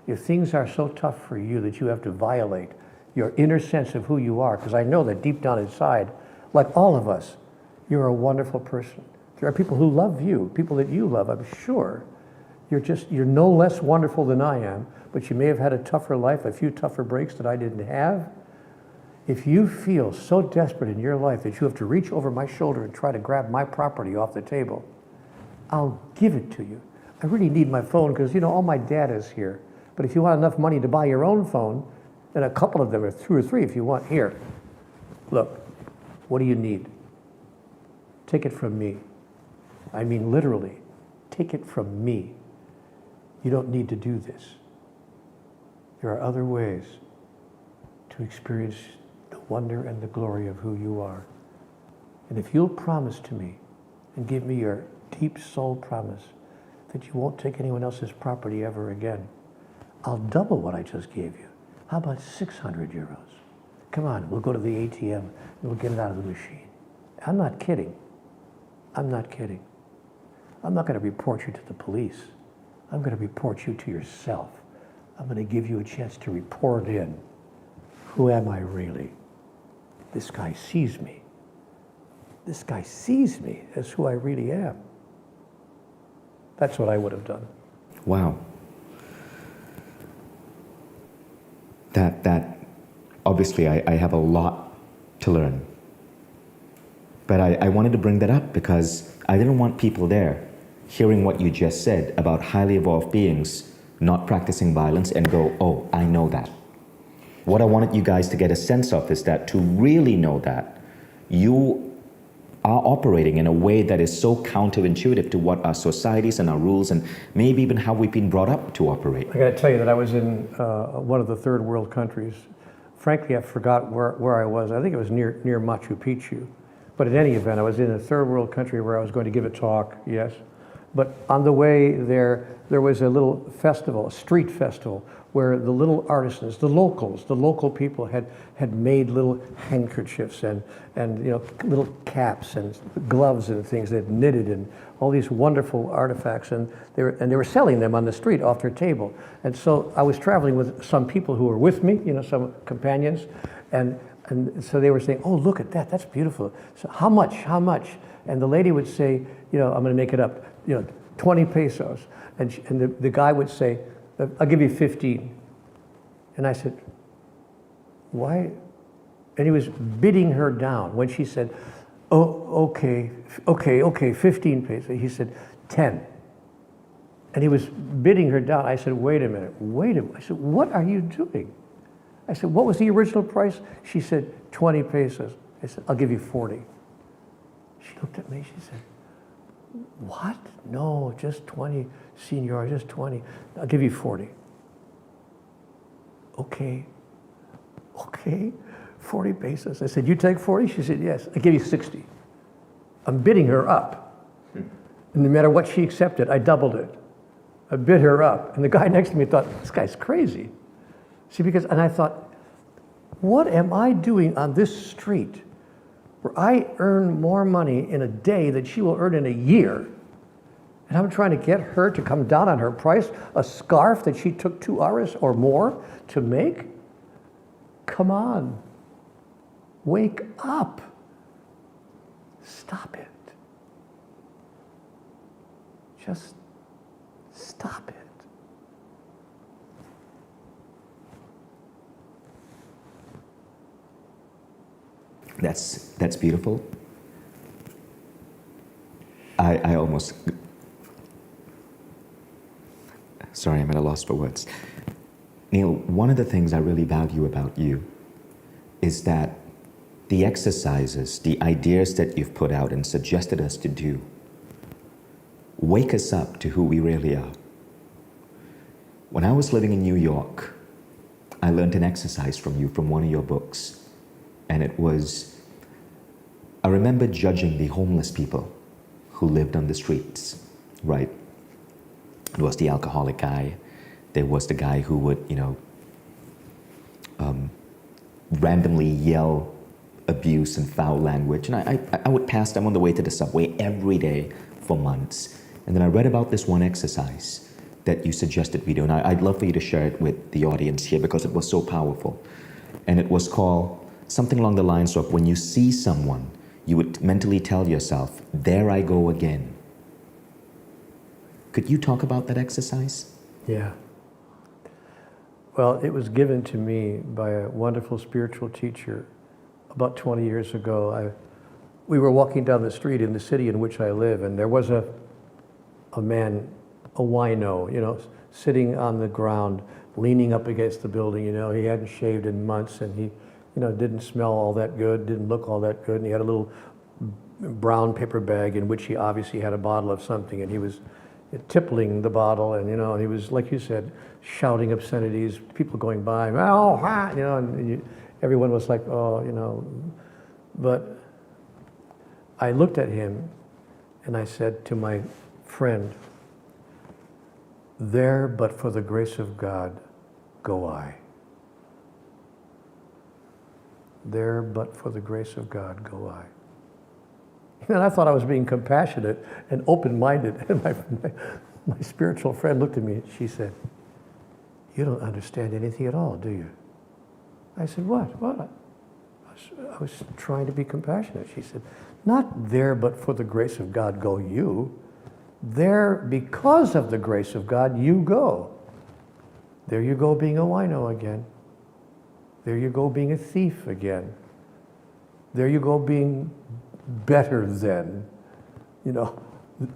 If things are so tough for you that you have to violate your inner sense of who you are, because I know that deep down inside, like all of us, you're a wonderful person. There are people who love you, people that you love, I'm sure. You're no less wonderful than I am, but you may have had a tougher life, a few tougher breaks that I didn't have. If you feel so desperate in your life that you have to reach over my shoulder and try to grab my property off the table, I'll give it to you. I really need my phone because, all my data is here. But if you want enough money to buy your own phone, and a couple of them, or 2 or 3 if you want, here, look, what do you need? Take it from me. I mean literally, take it from me. You don't need to do this. There are other ways to experience the wonder and the glory of who you are. And if you'll promise to me and give me your deep soul promise that you won't take anyone else's property ever again, I'll double what I just gave you. How about €600? Come on, we'll go to the ATM and we'll get it out of the machine. I'm not kidding. I'm not kidding. I'm not going to report you to the police. I'm going to report you to yourself. I'm going to give you a chance to report in. Who am I really? This guy sees me. This guy sees me as who I really am. That's what I would have done. Wow. That obviously I have a lot to learn. But I wanted to bring that up because I didn't want people there hearing what you just said about highly evolved beings not practicing violence and go, oh, I know that. What I wanted you guys to get a sense of is that to really know that, you are operating in a way that is so counterintuitive to what our societies and our rules and maybe even how we've been brought up to operate. I got to tell you that I was in one of the third world countries. Frankly, I forgot where I was. I think it was near Machu Picchu. But in any event, I was in a third world country where I was going to give a talk, yes. But on the way there was a little festival, a street festival, where the little artisans, the local people had made little handkerchiefs and little caps and gloves and things they'd knitted and all these wonderful artifacts, and they were selling them on the street off their table. And so I was traveling with some people who were with me, some companions, and so they were saying, oh, look at that, that's beautiful. So how much? And the lady would say, I'm going to make it up, 20 pesos. And the guy would say, I'll give you 15. And I said, why? And he was bidding her down. When she said, oh, okay, 15 pesos. He said, 10. And he was bidding her down. I said, wait a minute. I said, what are you doing? I said, what was the original price? She said, 20 pesos. I said, I'll give you 40. She looked at me, she said, what? No, just 20, senor, just 20. I'll give you 40. Okay, 40 pesos. I said, you take 40? She said, yes. I give you 60. I'm bidding her up. And no matter what she accepted, I doubled it. I bid her up. And the guy next to me thought, this guy's crazy. See, and I thought, what am I doing on this street where I earn more money in a day than she will earn in a year? And I'm trying to get her to come down on her price, a scarf that she took 2 hours or more to make? Come on, wake up. Stop it. Just stop it. That's beautiful. I almost, sorry, I'm at a loss for words. Neale, one of the things I really value about you is that the exercises, the ideas that you've put out and suggested us to do, wake us up to who we really are. When I was living in New York, I learned an exercise from you from one of your books, and it was I remember judging the homeless people who lived on the streets, right? There was the alcoholic guy. There was the guy who would, randomly yell abuse and foul language. And I would pass them on the way to the subway every day for months. And then I read about this one exercise that you suggested we do. And I'd love for you to share it with the audience here because it was so powerful. And it was called something along the lines of, when you see someone, you would mentally tell yourself, there I go again. Could you talk about that exercise? Yeah. Well, it was given to me by a wonderful spiritual teacher about 20 years ago. We were walking down the street in the city in which I live, and there was a man, a wino, sitting on the ground, leaning up against the building. He hadn't shaved in months, and he, didn't smell all that good, didn't look all that good, and he had a little brown paper bag in which he obviously had a bottle of something, and he was tippling the bottle, and he was, like you said, shouting obscenities, people going by, and everyone was like, but I looked at him and I said to my friend, there but for the grace of God go I. There but for the grace of God go I. And I thought I was being compassionate and open-minded. And my spiritual friend looked at me and she said, you don't understand anything at all, do you? I said, what? What? I was trying to be compassionate. She said, not there but for the grace of God go you. There because of the grace of God you go. There you go being a wino again. There you go being a thief again. There you go being better than,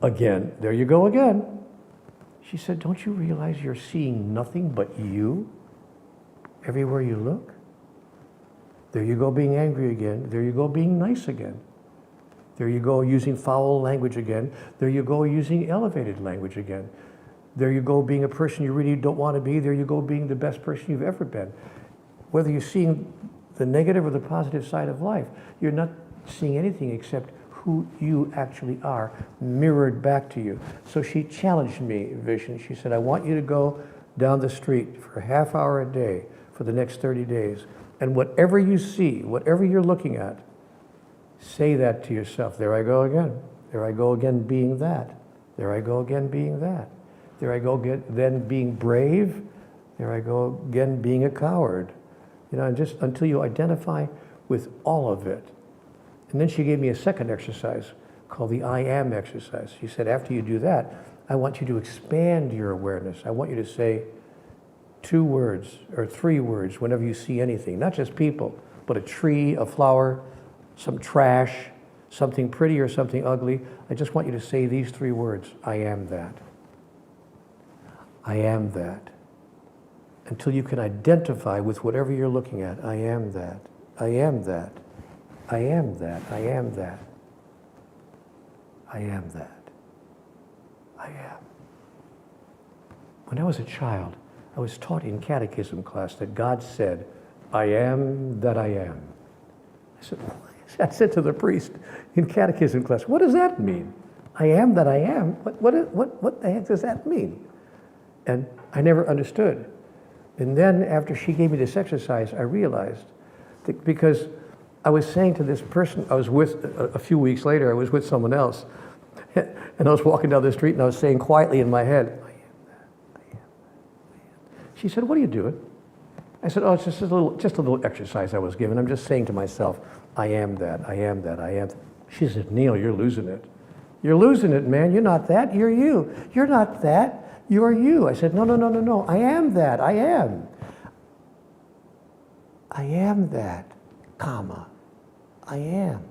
again. There you go again. She said, don't you realize you're seeing nothing but you everywhere you look? There you go being angry again. There you go being nice again. There you go using foul language again. There you go using elevated language again. There you go being a person you really don't want to be. There you go being the best person you've ever been. Whether you're seeing the negative or the positive side of life, you're not seeing anything except who you actually are mirrored back to you. So she challenged me, Vision. She said, I want you to go down the street for a half hour a day for the next 30 days. And whatever you see, whatever you're looking at, say that to yourself. There I go again. There I go again being that. There I go again being that. There I go again then being brave. There I go again being a coward. And just until you identify with all of it. And then she gave me a second exercise called the I am exercise. She said, after you do that, I want you to expand your awareness. I want you to say 2 words or 3 words whenever you see anything, not just people, but a tree, a flower, some trash, something pretty or something ugly. I just want you to say these 3 words. I am that. I am that. Until you can identify with whatever you're looking at. I am that. I am that. I am that. I am that. I am that. I am. When I was a child, I was taught in catechism class that God said, I am that I am. I said to the priest in catechism class, what does that mean? I am that I am? What the heck does that mean? And I never understood. And then after she gave me this exercise, I realized that because I was saying to this person I was with a few weeks later, I was with someone else, and I was walking down the street and I was saying quietly in my head, I am that, I am that, I am. She said, what are you doing? I said, oh, it's just a little exercise I was given. I'm just saying to myself, I am that, I am that, I am. She said, Neale, you're losing it. You're losing it, man. You're not that, you're you. You're not that. You're you. I said, no. I am that. I am. I am that, comma. I am.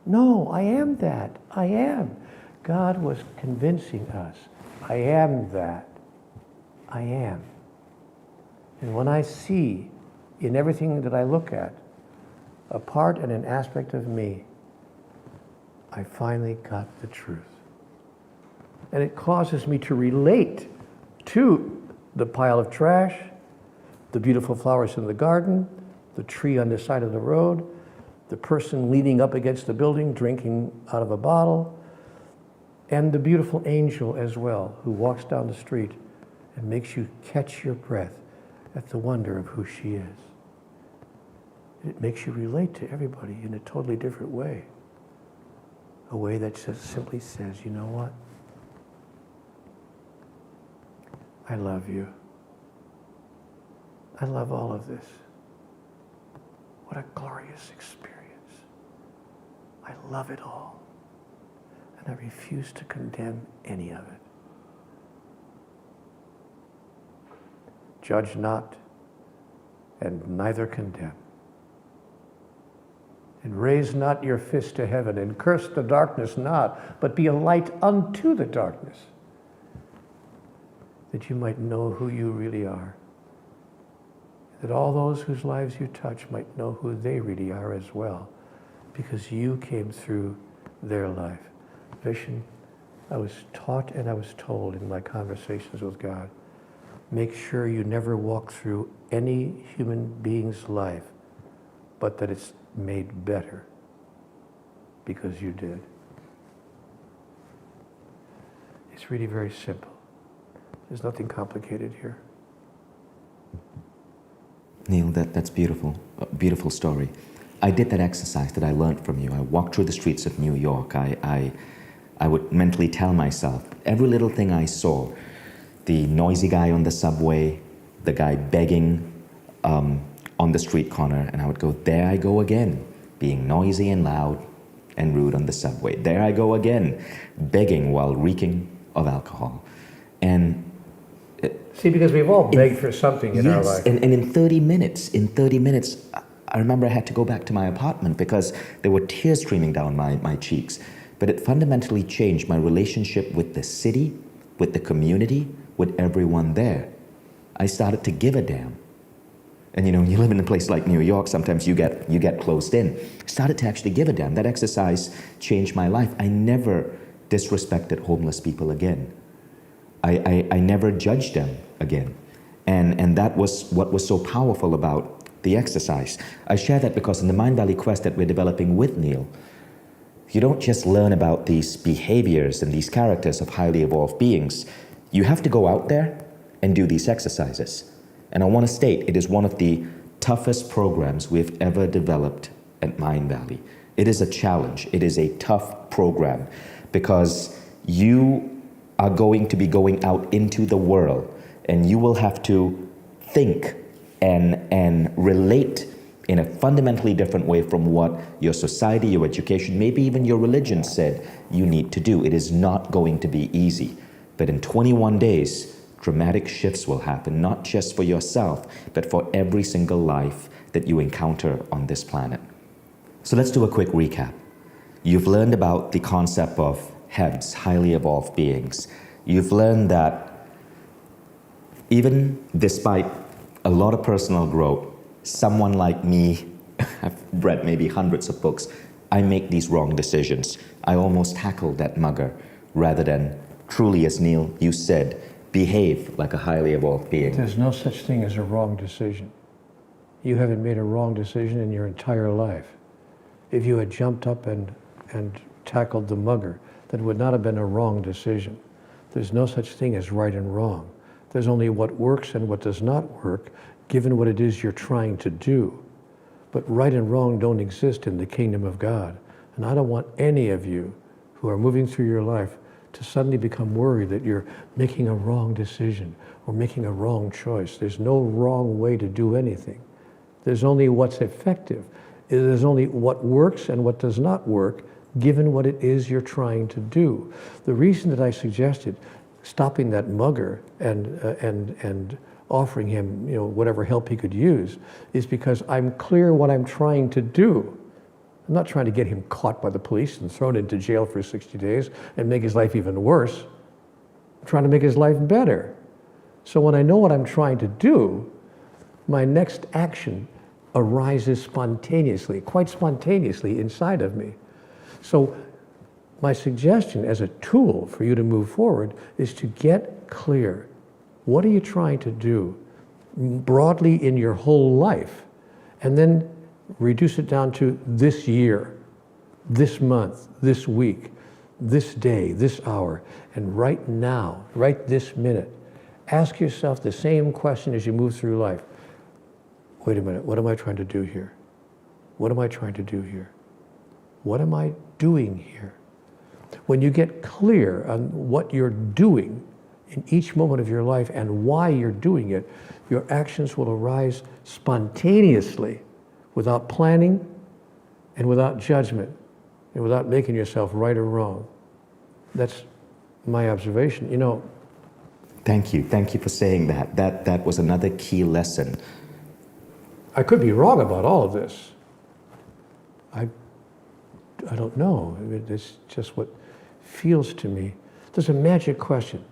No, I am that. I am. God was convincing us. I am that. I am. And when I see in everything that I look at a part and an aspect of me, I finally got the truth. And it causes me to relate to the pile of trash, the beautiful flowers in the garden, the tree on the side of the road, the person leaning up against the building, drinking out of a bottle, and the beautiful angel as well, who walks down the street and makes you catch your breath at the wonder of who she is. It makes you relate to everybody in a totally different way. A way that just simply says, you know what? I love you. I love all of this. What a glorious experience. I love it all. And I refuse to condemn any of it. Judge not, and neither condemn. And raise not your fist to heaven, and curse the darkness not, but be a light unto the darkness, that you might know who you really are. That all those whose lives you touch might know who they really are as well, because you came through their life. Vishen, I was taught and I was told in my conversations with God, make sure you never walk through any human being's life, but that it's made better, because you did. It's really very simple. There's nothing complicated here. Neale, that's beautiful. A beautiful story. I did that exercise that I learned from you. I walked through the streets of New York. I would mentally tell myself every little thing I saw. The noisy guy on the subway, the guy begging on the street corner, and I would go, there I go again, being noisy and loud and rude on the subway. There I go again, begging while reeking of alcohol. And see, because we've all begged for something in our life. And in 30 minutes, I remember I had to go back to my apartment because there were tears streaming down my cheeks. But it fundamentally changed my relationship with the city, with the community, with everyone there. I started to give a damn. And when you live in a place like New York, sometimes you get closed in. I started to actually give a damn. That exercise changed my life. I never disrespected homeless people again. I never judged them again. And that was what was so powerful about the exercise. I share that because in the Mind Valley Quest that we're developing with Neale, you don't just learn about these behaviors and these characters of highly evolved beings. You have to go out there and do these exercises. And I want to state, it is one of the toughest programs we've ever developed at Mind Valley. It is a challenge. It is a tough program because you are going to be going out into the world and you will have to think and relate in a fundamentally different way from what your society, your education, maybe even your religion said you need to do. It is not going to be easy. But in 21 days, dramatic shifts will happen, not just for yourself, but for every single life that you encounter on this planet. So let's do a quick recap. You've learned about the concept of heads, highly evolved beings. You've learned that even despite a lot of personal growth, someone like me, I've read maybe hundreds of books, I make these wrong decisions. I almost tackled that mugger rather than truly, as Neale, you said, behave like a highly evolved being. There's no such thing as a wrong decision. You haven't made a wrong decision in your entire life. If you had jumped up and tackled the mugger, that would not have been a wrong decision. There's no such thing as right and wrong. There's only what works and what does not work, given what it is you're trying to do. But right and wrong don't exist in the kingdom of God. And I don't want any of you who are moving through your life to suddenly become worried that you're making a wrong decision or making a wrong choice. There's no wrong way to do anything. There's only what's effective. There's only what works and what does not work, given what it is you're trying to do. The reason that I suggested stopping that mugger and offering him, whatever help he could use, is because I'm clear what I'm trying to do. I'm not trying to get him caught by the police and thrown into jail for 60 days and make his life even worse. I'm trying to make his life better. So when I know what I'm trying to do, my next action arises spontaneously, quite spontaneously inside of me. So my suggestion as a tool for you to move forward is to get clear. What are you trying to do broadly in your whole life? And then Reduce it down to this year, this month, this week, this day, this hour, and right now, right this minute. Ask yourself the same question as you move through life. Wait a minute, what am I trying to do here? What am I trying to do here? What am I doing here? When you get clear on what you're doing in each moment of your life and why you're doing it, your actions will arise spontaneously, without planning and without judgment and without making yourself right or wrong. That's my observation. You know, Thank you for saying that. That was another key lesson. I could be wrong about all of this. I don't know. I mean, it's just what feels to me. There's a magic question.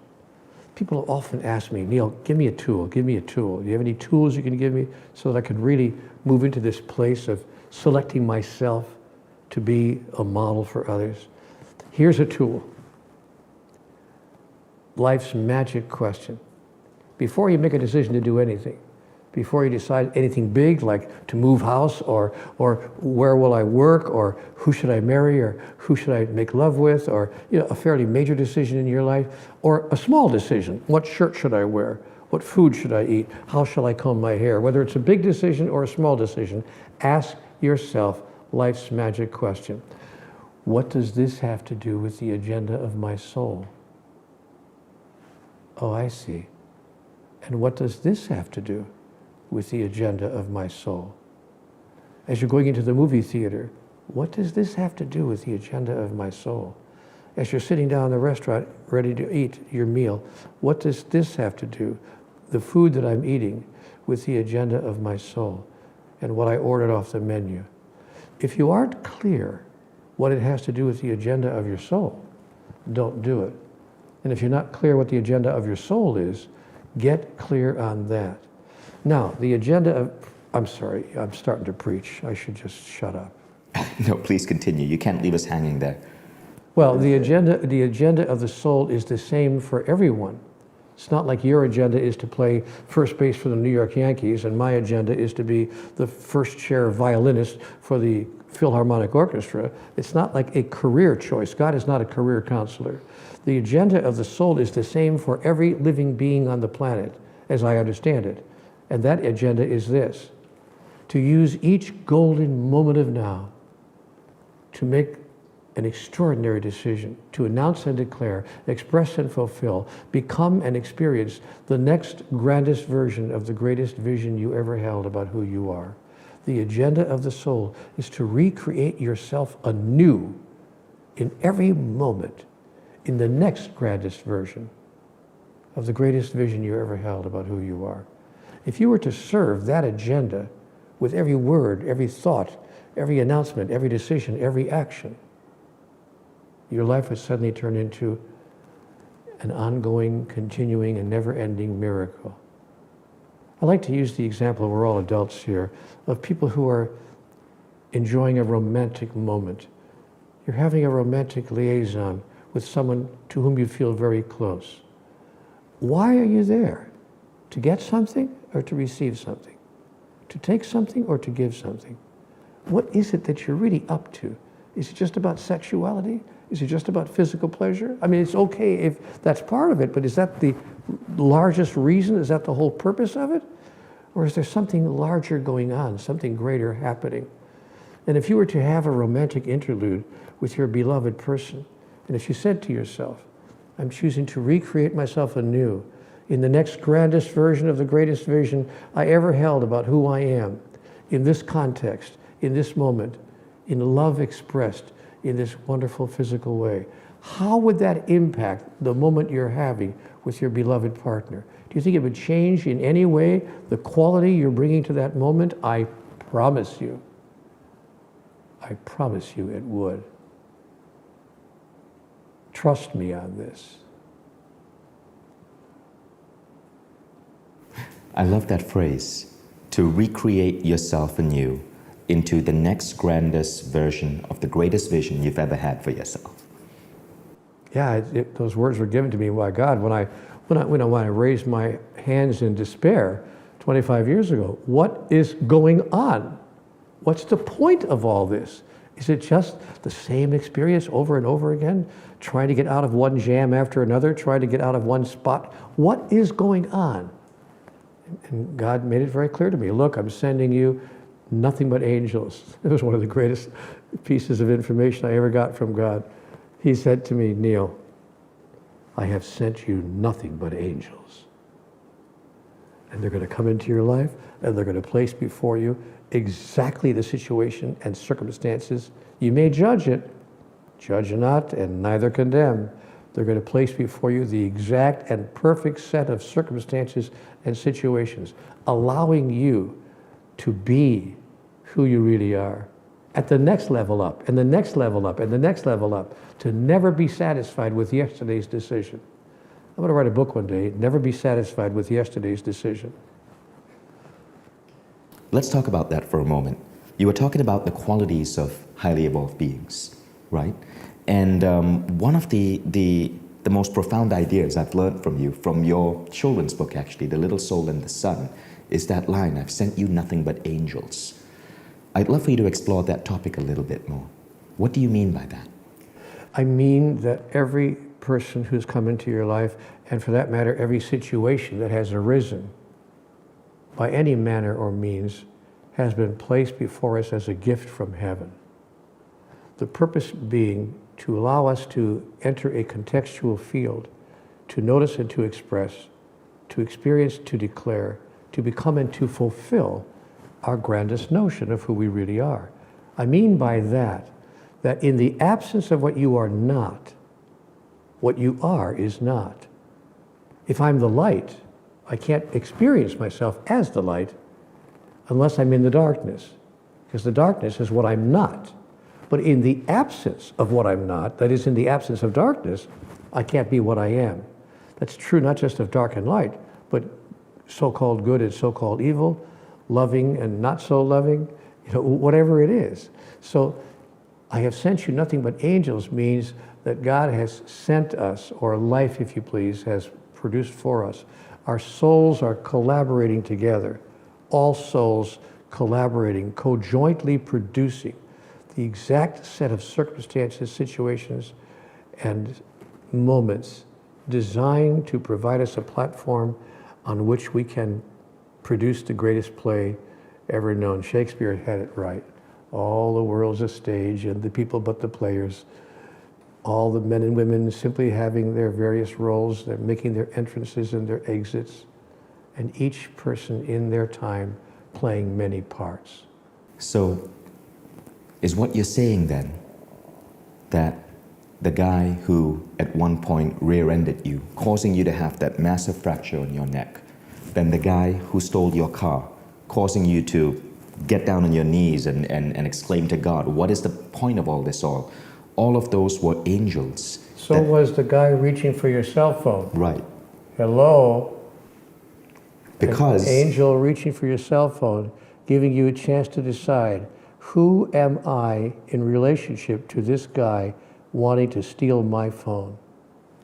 People often ask me, Neale, give me a tool, give me a tool. Do you have any tools you can give me so that I could really move into this place of selecting myself to be a model for others? Here's a tool. Life's magic question. Before you make a decision to do anything, before you decide anything big like to move house or where will I work or who should I marry or who should I make love with or a fairly major decision in your life or a small decision, what shirt should I wear, what food should I eat, how shall I comb my hair, whether it's a big decision or a small decision, ask yourself life's magic question. What does this have to do with the agenda of my soul? Oh, I see. And what does this have to do with the agenda of my soul? As you're going into the movie theater, what does this have to do with the agenda of my soul? As you're sitting down in the restaurant ready to eat your meal, what does this have to do, the food that I'm eating, with the agenda of my soul and what I ordered off the menu? If you aren't clear what it has to do with the agenda of your soul, don't do it. And if you're not clear what the agenda of your soul is, get clear on that. Now, the agenda of, I'm sorry, I'm starting to preach. I should just shut up. No, please continue. You can't leave us hanging there. Well, the agenda of the soul is the same for everyone. It's not like your agenda is to play first base for the New York Yankees and my agenda is to be the first chair violinist for the Philharmonic Orchestra. It's not like a career choice. God is not a career counselor. The agenda of the soul is the same for every living being on the planet, as I understand it. And that agenda is this: to use each golden moment of now to make an extraordinary decision, to announce and declare, express and fulfill, become and experience the next grandest version of the greatest vision you ever held about who you are. The agenda of the soul is to recreate yourself anew in every moment in the next grandest version of the greatest vision you ever held about who you are. If you were to serve that agenda with every word, every thought, every announcement, every decision, every action, your life would suddenly turn into an ongoing, continuing, and never-ending miracle. I like to use the example, we're all adults here, of people who are enjoying a romantic moment. You're having a romantic liaison with someone to whom you feel very close. Why are you there? To get something or to receive something? To take something or to give something? What is it that you're really up to? Is it just about sexuality? Is it just about physical pleasure? I mean, it's okay if that's part of it, but is that the largest reason? Is that the whole purpose of it? Or is there something larger going on, something greater happening? And if you were to have a romantic interlude with your beloved person, and if you said to yourself, I'm choosing to recreate myself anew in the next grandest version of the greatest vision I ever held about who I am, in this context, in this moment, in love expressed in this wonderful physical way, how would that impact the moment you're having with your beloved partner? Do you think it would change in any way the quality you're bringing to that moment? I promise you it would. Trust me on this. I love that phrase, to recreate yourself anew into the next grandest version of the greatest vision you've ever had for yourself. Yeah, those words were given to me by God when I raised my hands in despair 25 years ago. What is going on? What's the point of all this? Is it just the same experience over and over again? Trying to get out of one jam after another, trying to get out of one spot? What is going on? And God made it very clear to me. Look, I'm sending you nothing but angels. It was one of the greatest pieces of information I ever got from God. He said to me, Neale, I have sent you nothing but angels. And they're going to come into your life, and they're going to place before you exactly the situation and circumstances. You may judge it, judge not, and neither condemn. They're going to place before you the exact and perfect set of circumstances and situations, allowing you to be who you really are. At the next level up, and the next level up, and the next level up, to never be satisfied with yesterday's decision. I'm going to write a book one day, Never Be Satisfied with Yesterday's Decision. Let's talk about that for a moment. You were talking about the qualities of highly evolved beings, right? And one of the most profound ideas I've learned from you, from your children's book actually, The Little Soul and the Sun, is that line, I've sent you nothing but angels. I'd love for you to explore that topic a little bit more. What do you mean by that? I mean that every person who's come into your life, and for that matter, every situation that has arisen by any manner or means, has been placed before us as a gift from heaven. The purpose being to allow us to enter a contextual field, to notice and to express, to experience, to declare, to become and to fulfill our grandest notion of who we really are. I mean by that in the absence of what you are not, what you are is not. If I'm the light, I can't experience myself as the light unless I'm in the darkness, because the darkness is what I'm not. But in the absence of what I'm not, that is, in the absence of darkness, I can't be what I am. That's true not just of dark and light, but so-called good and so-called evil, loving and not so loving, whatever it is. So I have sent you nothing but angels means that God has sent us, or life, if you please, has produced for us. Our souls are collaborating together, all souls collaborating, co-jointly producing the exact set of circumstances, situations, and moments designed to provide us a platform on which we can produce the greatest play ever known. Shakespeare had it right. All the world's a stage, and the people but the players. All the men and women simply having their various roles, they're making their entrances and their exits, and each person in their time playing many parts. So, is what you're saying then that the guy who at one point rear-ended you, causing you to have that massive fracture on your neck, then the guy who stole your car, causing you to get down on your knees and exclaim to God, what is the point of all this all? All of those were angels. So was the guy reaching for your cell phone. Right. Hello? Because... An angel reaching for your cell phone, giving you a chance to decide, who am I in relationship to this guy wanting to steal my phone?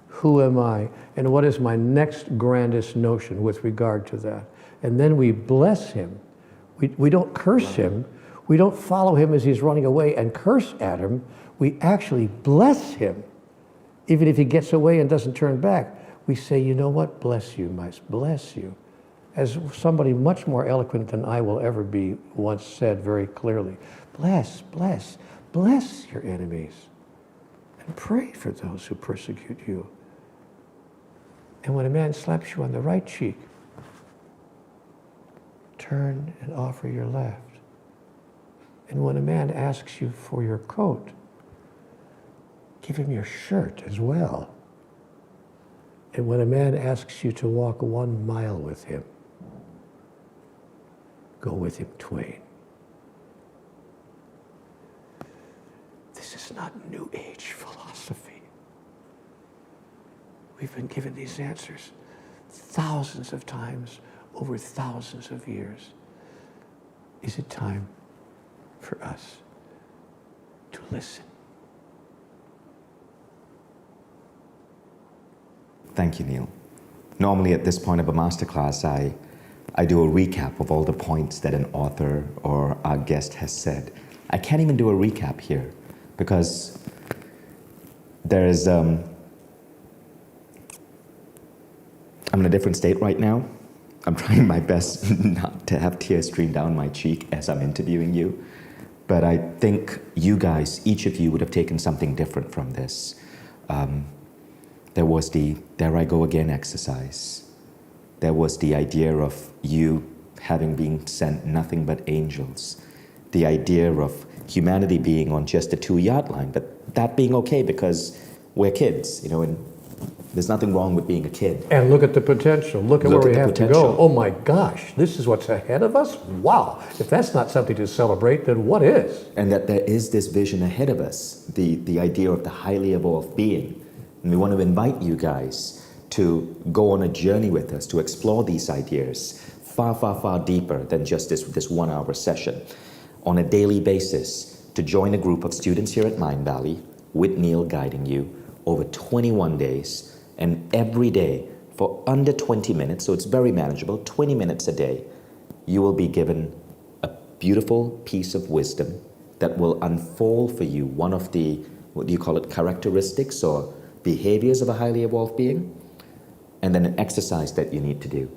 Who am I? And what is my next grandest notion with regard to that? And then we bless him. We don't curse him. We don't follow him as he's running away and curse at him. We actually bless him. Even if he gets away and doesn't turn back, we say, you know what? Bless you, bless you. As somebody much more eloquent than I will ever be once said very clearly, bless, bless, bless your enemies. And pray for those who persecute you. And when a man slaps you on the right cheek, turn and offer your left. And when a man asks you for your coat, give him your shirt as well. And when a man asks you to walk 1 mile with him, go with him twain. This is not New Age philosophy. We've been given these answers thousands of times over thousands of years. Is it time for us to listen? Thank you, Neale. Normally at this point of a masterclass, I I do a recap of all the points that an author or our guest has said. I can't even do a recap here because there is, I'm in a different state right now. I'm trying my best not to have tears stream down my cheek as I'm interviewing you. But I think you guys, each of you would have taken something different from this. There was the "there I go again" exercise. There was the idea of you having been sent nothing but angels. The idea of humanity being on just a 2-yard line, but that being okay because we're kids, you know, and there's nothing wrong with being a kid. And look at the potential. Look at where we have to go. Oh my gosh, this is what's ahead of us? Wow. If that's not something to celebrate, then what is? And that there is this vision ahead of us, the idea of the highly evolved being. And we want to invite you guys to go on a journey with us, to explore these ideas far, far, far deeper than just this 1-hour session. On a daily basis, to join a group of students here at Mind Valley, with Neale guiding you, over 21 days, and every day for under 20 minutes, so it's very manageable, 20 minutes a day, you will be given a beautiful piece of wisdom that will unfold for you one of the, what do you call it, characteristics or behaviors of a highly evolved being, and then an exercise that you need to do.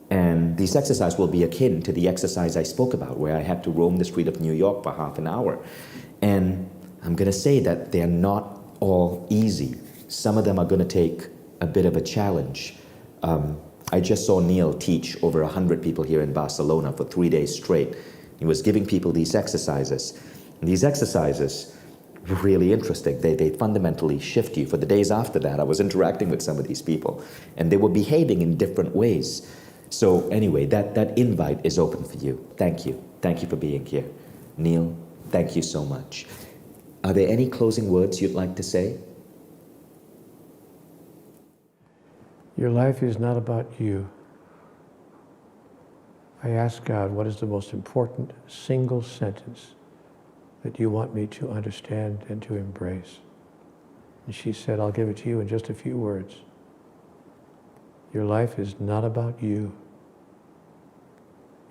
And this exercise will be akin to the exercise I spoke about, where I had to roam the street of New York for half an hour. And I'm going to say that they're not all easy. Some of them are going to take a bit of a challenge. I just saw Neale teach over 100 people here in Barcelona for 3 days straight. He was giving people these exercises. And these exercises were really interesting. They fundamentally shift you. For the days after that, I was interacting with some of these people, and they were behaving in different ways. So anyway, that invite is open for you. Thank you. Thank you for being here. Neale, thank you so much. Are there any closing words you'd like to say? Your life is not about you. I asked God, what is the most important single sentence that you want me to understand and to embrace? And she said, I'll give it to you in just a few words. Your life is not about you.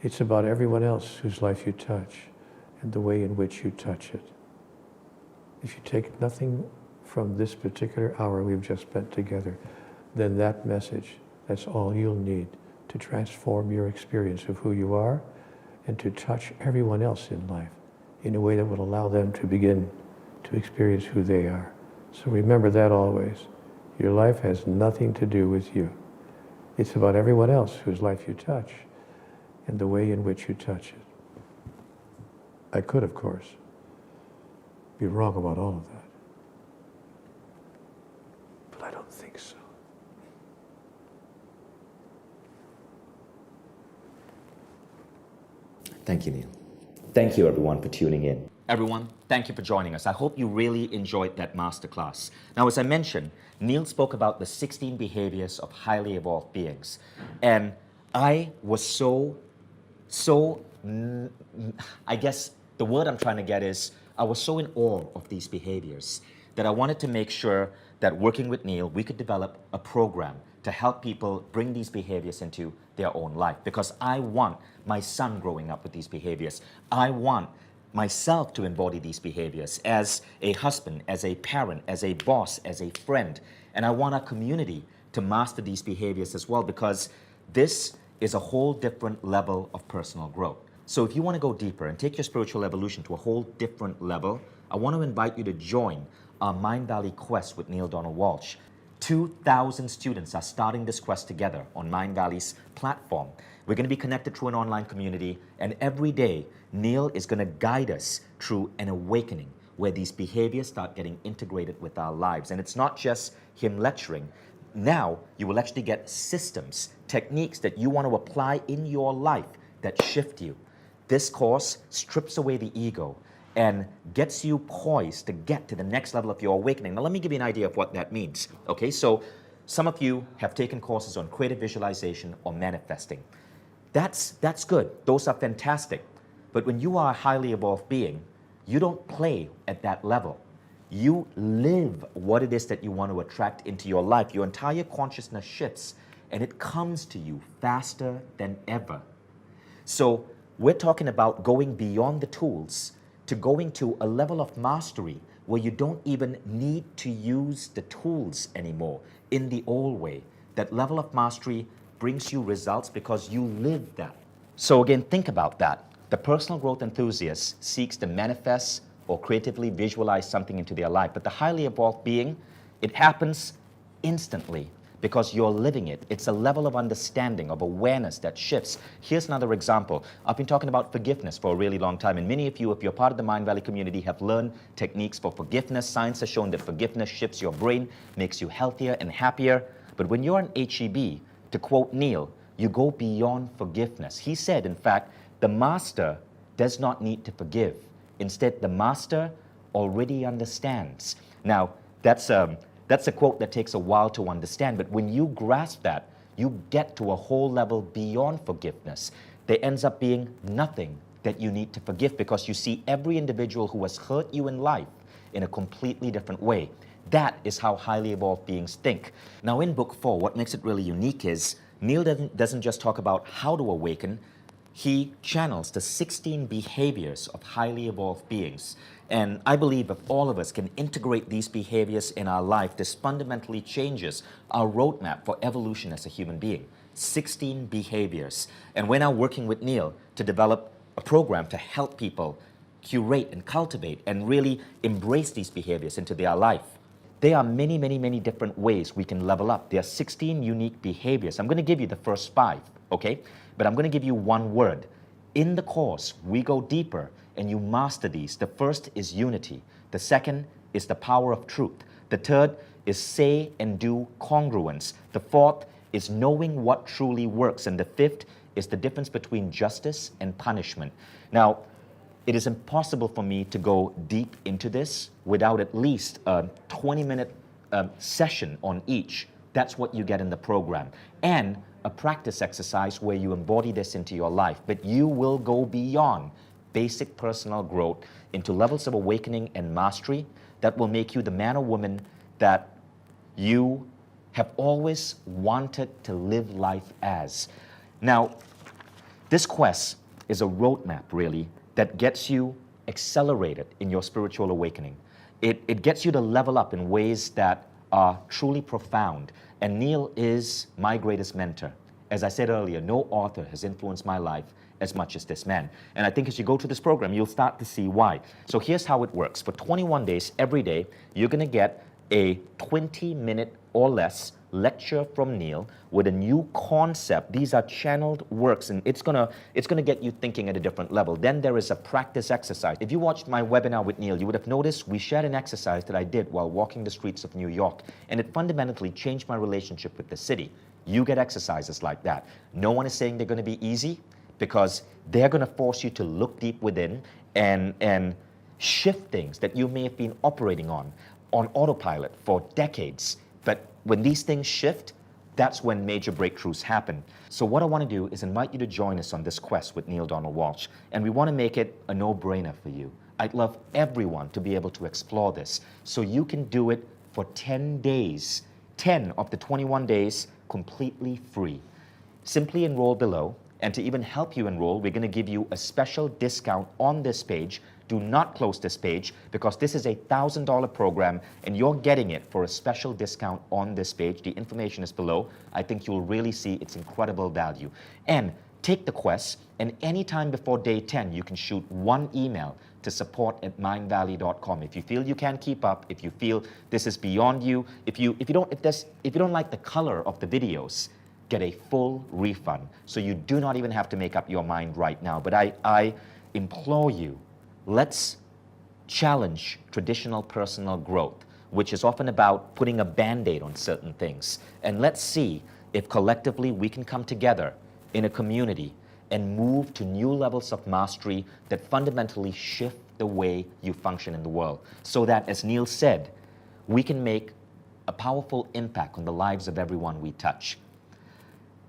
It's about everyone else whose life you touch and the way in which you touch it. If you take nothing from this particular hour we've just spent together, then that message, that's all you'll need to transform your experience of who you are and to touch everyone else in life in a way that will allow them to begin to experience who they are. So remember that always. Your life has nothing to do with you. It's about everyone else whose life you touch and the way in which you touch it. I could, of course, be wrong about all of that, but I don't think so. Thank you, Neale. Thank you, everyone, for tuning in. Everyone, thank you for joining us. I hope you really enjoyed that masterclass. Now, as I mentioned, Neale spoke about the 16 behaviors of highly evolved beings. And I was I guess the word I'm trying to get is, I was so in awe of these behaviors that I wanted to make sure that working with Neale, we could develop a program to help people bring these behaviors into their own life. Because I want my son growing up with these behaviors. I want myself to embody these behaviors as a husband, as a parent, as a boss, as a friend. And I want our community to master these behaviors as well, because this is a whole different level of personal growth. So if you want to go deeper and take your spiritual evolution to a whole different level, I want to invite you to join our Mind Valley Quest with Neale Donald Walsch. 2,000 students are starting this quest together on Mind Valley's platform. We're going to be connected through an online community, and every day, Neale is going to guide us through an awakening where these behaviors start getting integrated with our lives. And it's not just him lecturing. Now, you will actually get systems, techniques that you want to apply in your life that shift you. This course strips away the ego and gets you poised to get to the next level of your awakening. Now, let me give you an idea of what that means. Okay, so some of you have taken courses on creative visualization or manifesting. That's good. Those are fantastic. But when you are a highly evolved being, you don't play at that level. You live what it is that you want to attract into your life. Your entire consciousness shifts and it comes to you faster than ever. So we're talking about going beyond the tools to going to a level of mastery where you don't even need to use the tools anymore in the old way. That level of mastery brings you results because you live that. So again, think about that. The personal growth enthusiast seeks to manifest or creatively visualize something into their life, but the highly evolved being, it happens instantly because you're living it. It's a level of understanding, of awareness that shifts. Here's another example. I've been talking about forgiveness for a really long time, and many of you, if you're part of the Mind Valley community, have learned techniques for forgiveness. Science has shown that forgiveness shifts your brain, makes you healthier and happier. But when you're an HEB, to quote Neale, you go beyond forgiveness. He said, in fact, the master does not need to forgive. Instead, the master already understands. Now, that's a quote that takes a while to understand, but when you grasp that, you get to a whole level beyond forgiveness. There ends up being nothing that you need to forgive because you see every individual who has hurt you in life in a completely different way. That is how highly evolved beings think. Now in book 4, what makes it really unique is Neale doesn't just talk about how to awaken, he channels the 16 behaviors of highly evolved beings. And I believe if all of us can integrate these behaviors in our life, this fundamentally changes our roadmap for evolution as a human being. 16 behaviors. And we're now working with Neale to develop a program to help people curate and cultivate and really embrace these behaviors into their life. There are many, many, many different ways we can level up. There are 16 unique behaviors. I'm going to give you the first 5, okay? But I'm going to give you one word. In the course, we go deeper and you master these. The first is unity. The second is the power of truth. The third is say and do congruence. The fourth is knowing what truly works. And the fifth is the difference between justice and punishment. Now, it is impossible for me to go deep into this without at least a 20-minute session on each. That's what you get in the program. And a practice exercise where you embody this into your life. But you will go beyond basic personal growth into levels of awakening and mastery that will make you the man or woman that you have always wanted to live life as. Now, this quest is a roadmap, really, that gets you accelerated in your spiritual awakening. It gets you to level up in ways that are truly profound. And Neale is my greatest mentor. As I said earlier, no author has influenced my life as much as this man. And I think as you go through this program, you'll start to see why. So here's how it works. For 21 days, every day, you're going to get a 20-minute or less lecture from Neale with a new concept. These are channeled works, and it's gonna get you thinking at a different level. Then there is a practice exercise. If you watched my webinar with Neale, you would have noticed we shared an exercise that I did while walking the streets of New York, and it fundamentally changed my relationship with the city. You get exercises like that. No one is saying they're going to be easy, because they're going to force you to look deep within and shift things that you may have been operating on autopilot for decades. But when these things shift, that's when major breakthroughs happen. So what I want to do is invite you to join us on this quest with Neale Donald Walsch, and we want to make it a no-brainer for you. I'd love everyone to be able to explore this, so you can do it for 10 days, 10 of the 21 days completely free. Simply enroll below, and to even help you enroll, we're going to give you a special discount on this page. Do not close this page, because this is a $1,000 program and you're getting it for a special discount on this page. The information is below. I think you'll really see its incredible value. And take the quest, and anytime before day 10, you can shoot one email to support@mindvalley.com. If you feel you can't keep up, if you feel this is beyond you, if you don't like the color of the videos, get a full refund. So you do not even have to make up your mind right now. But I implore you, let's challenge traditional personal growth, which is often about putting a Band-Aid on certain things. And let's see if collectively we can come together in a community and move to new levels of mastery that fundamentally shift the way you function in the world. So that, as Neale said, we can make a powerful impact on the lives of everyone we touch.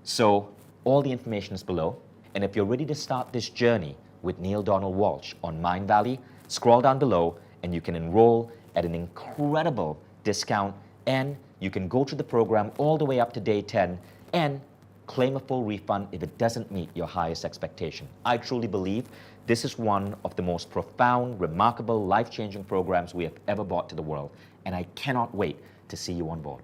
So all the information is below. And if you're ready to start this journey with Neale Donald Walsch on Mind Valley, scroll down below and you can enroll at an incredible discount, and you can go through the program all the way up to day 10 and claim a full refund if it doesn't meet your highest expectation. I truly believe this is one of the most profound, remarkable, life-changing programs we have ever brought to the world, and I cannot wait to see you on board.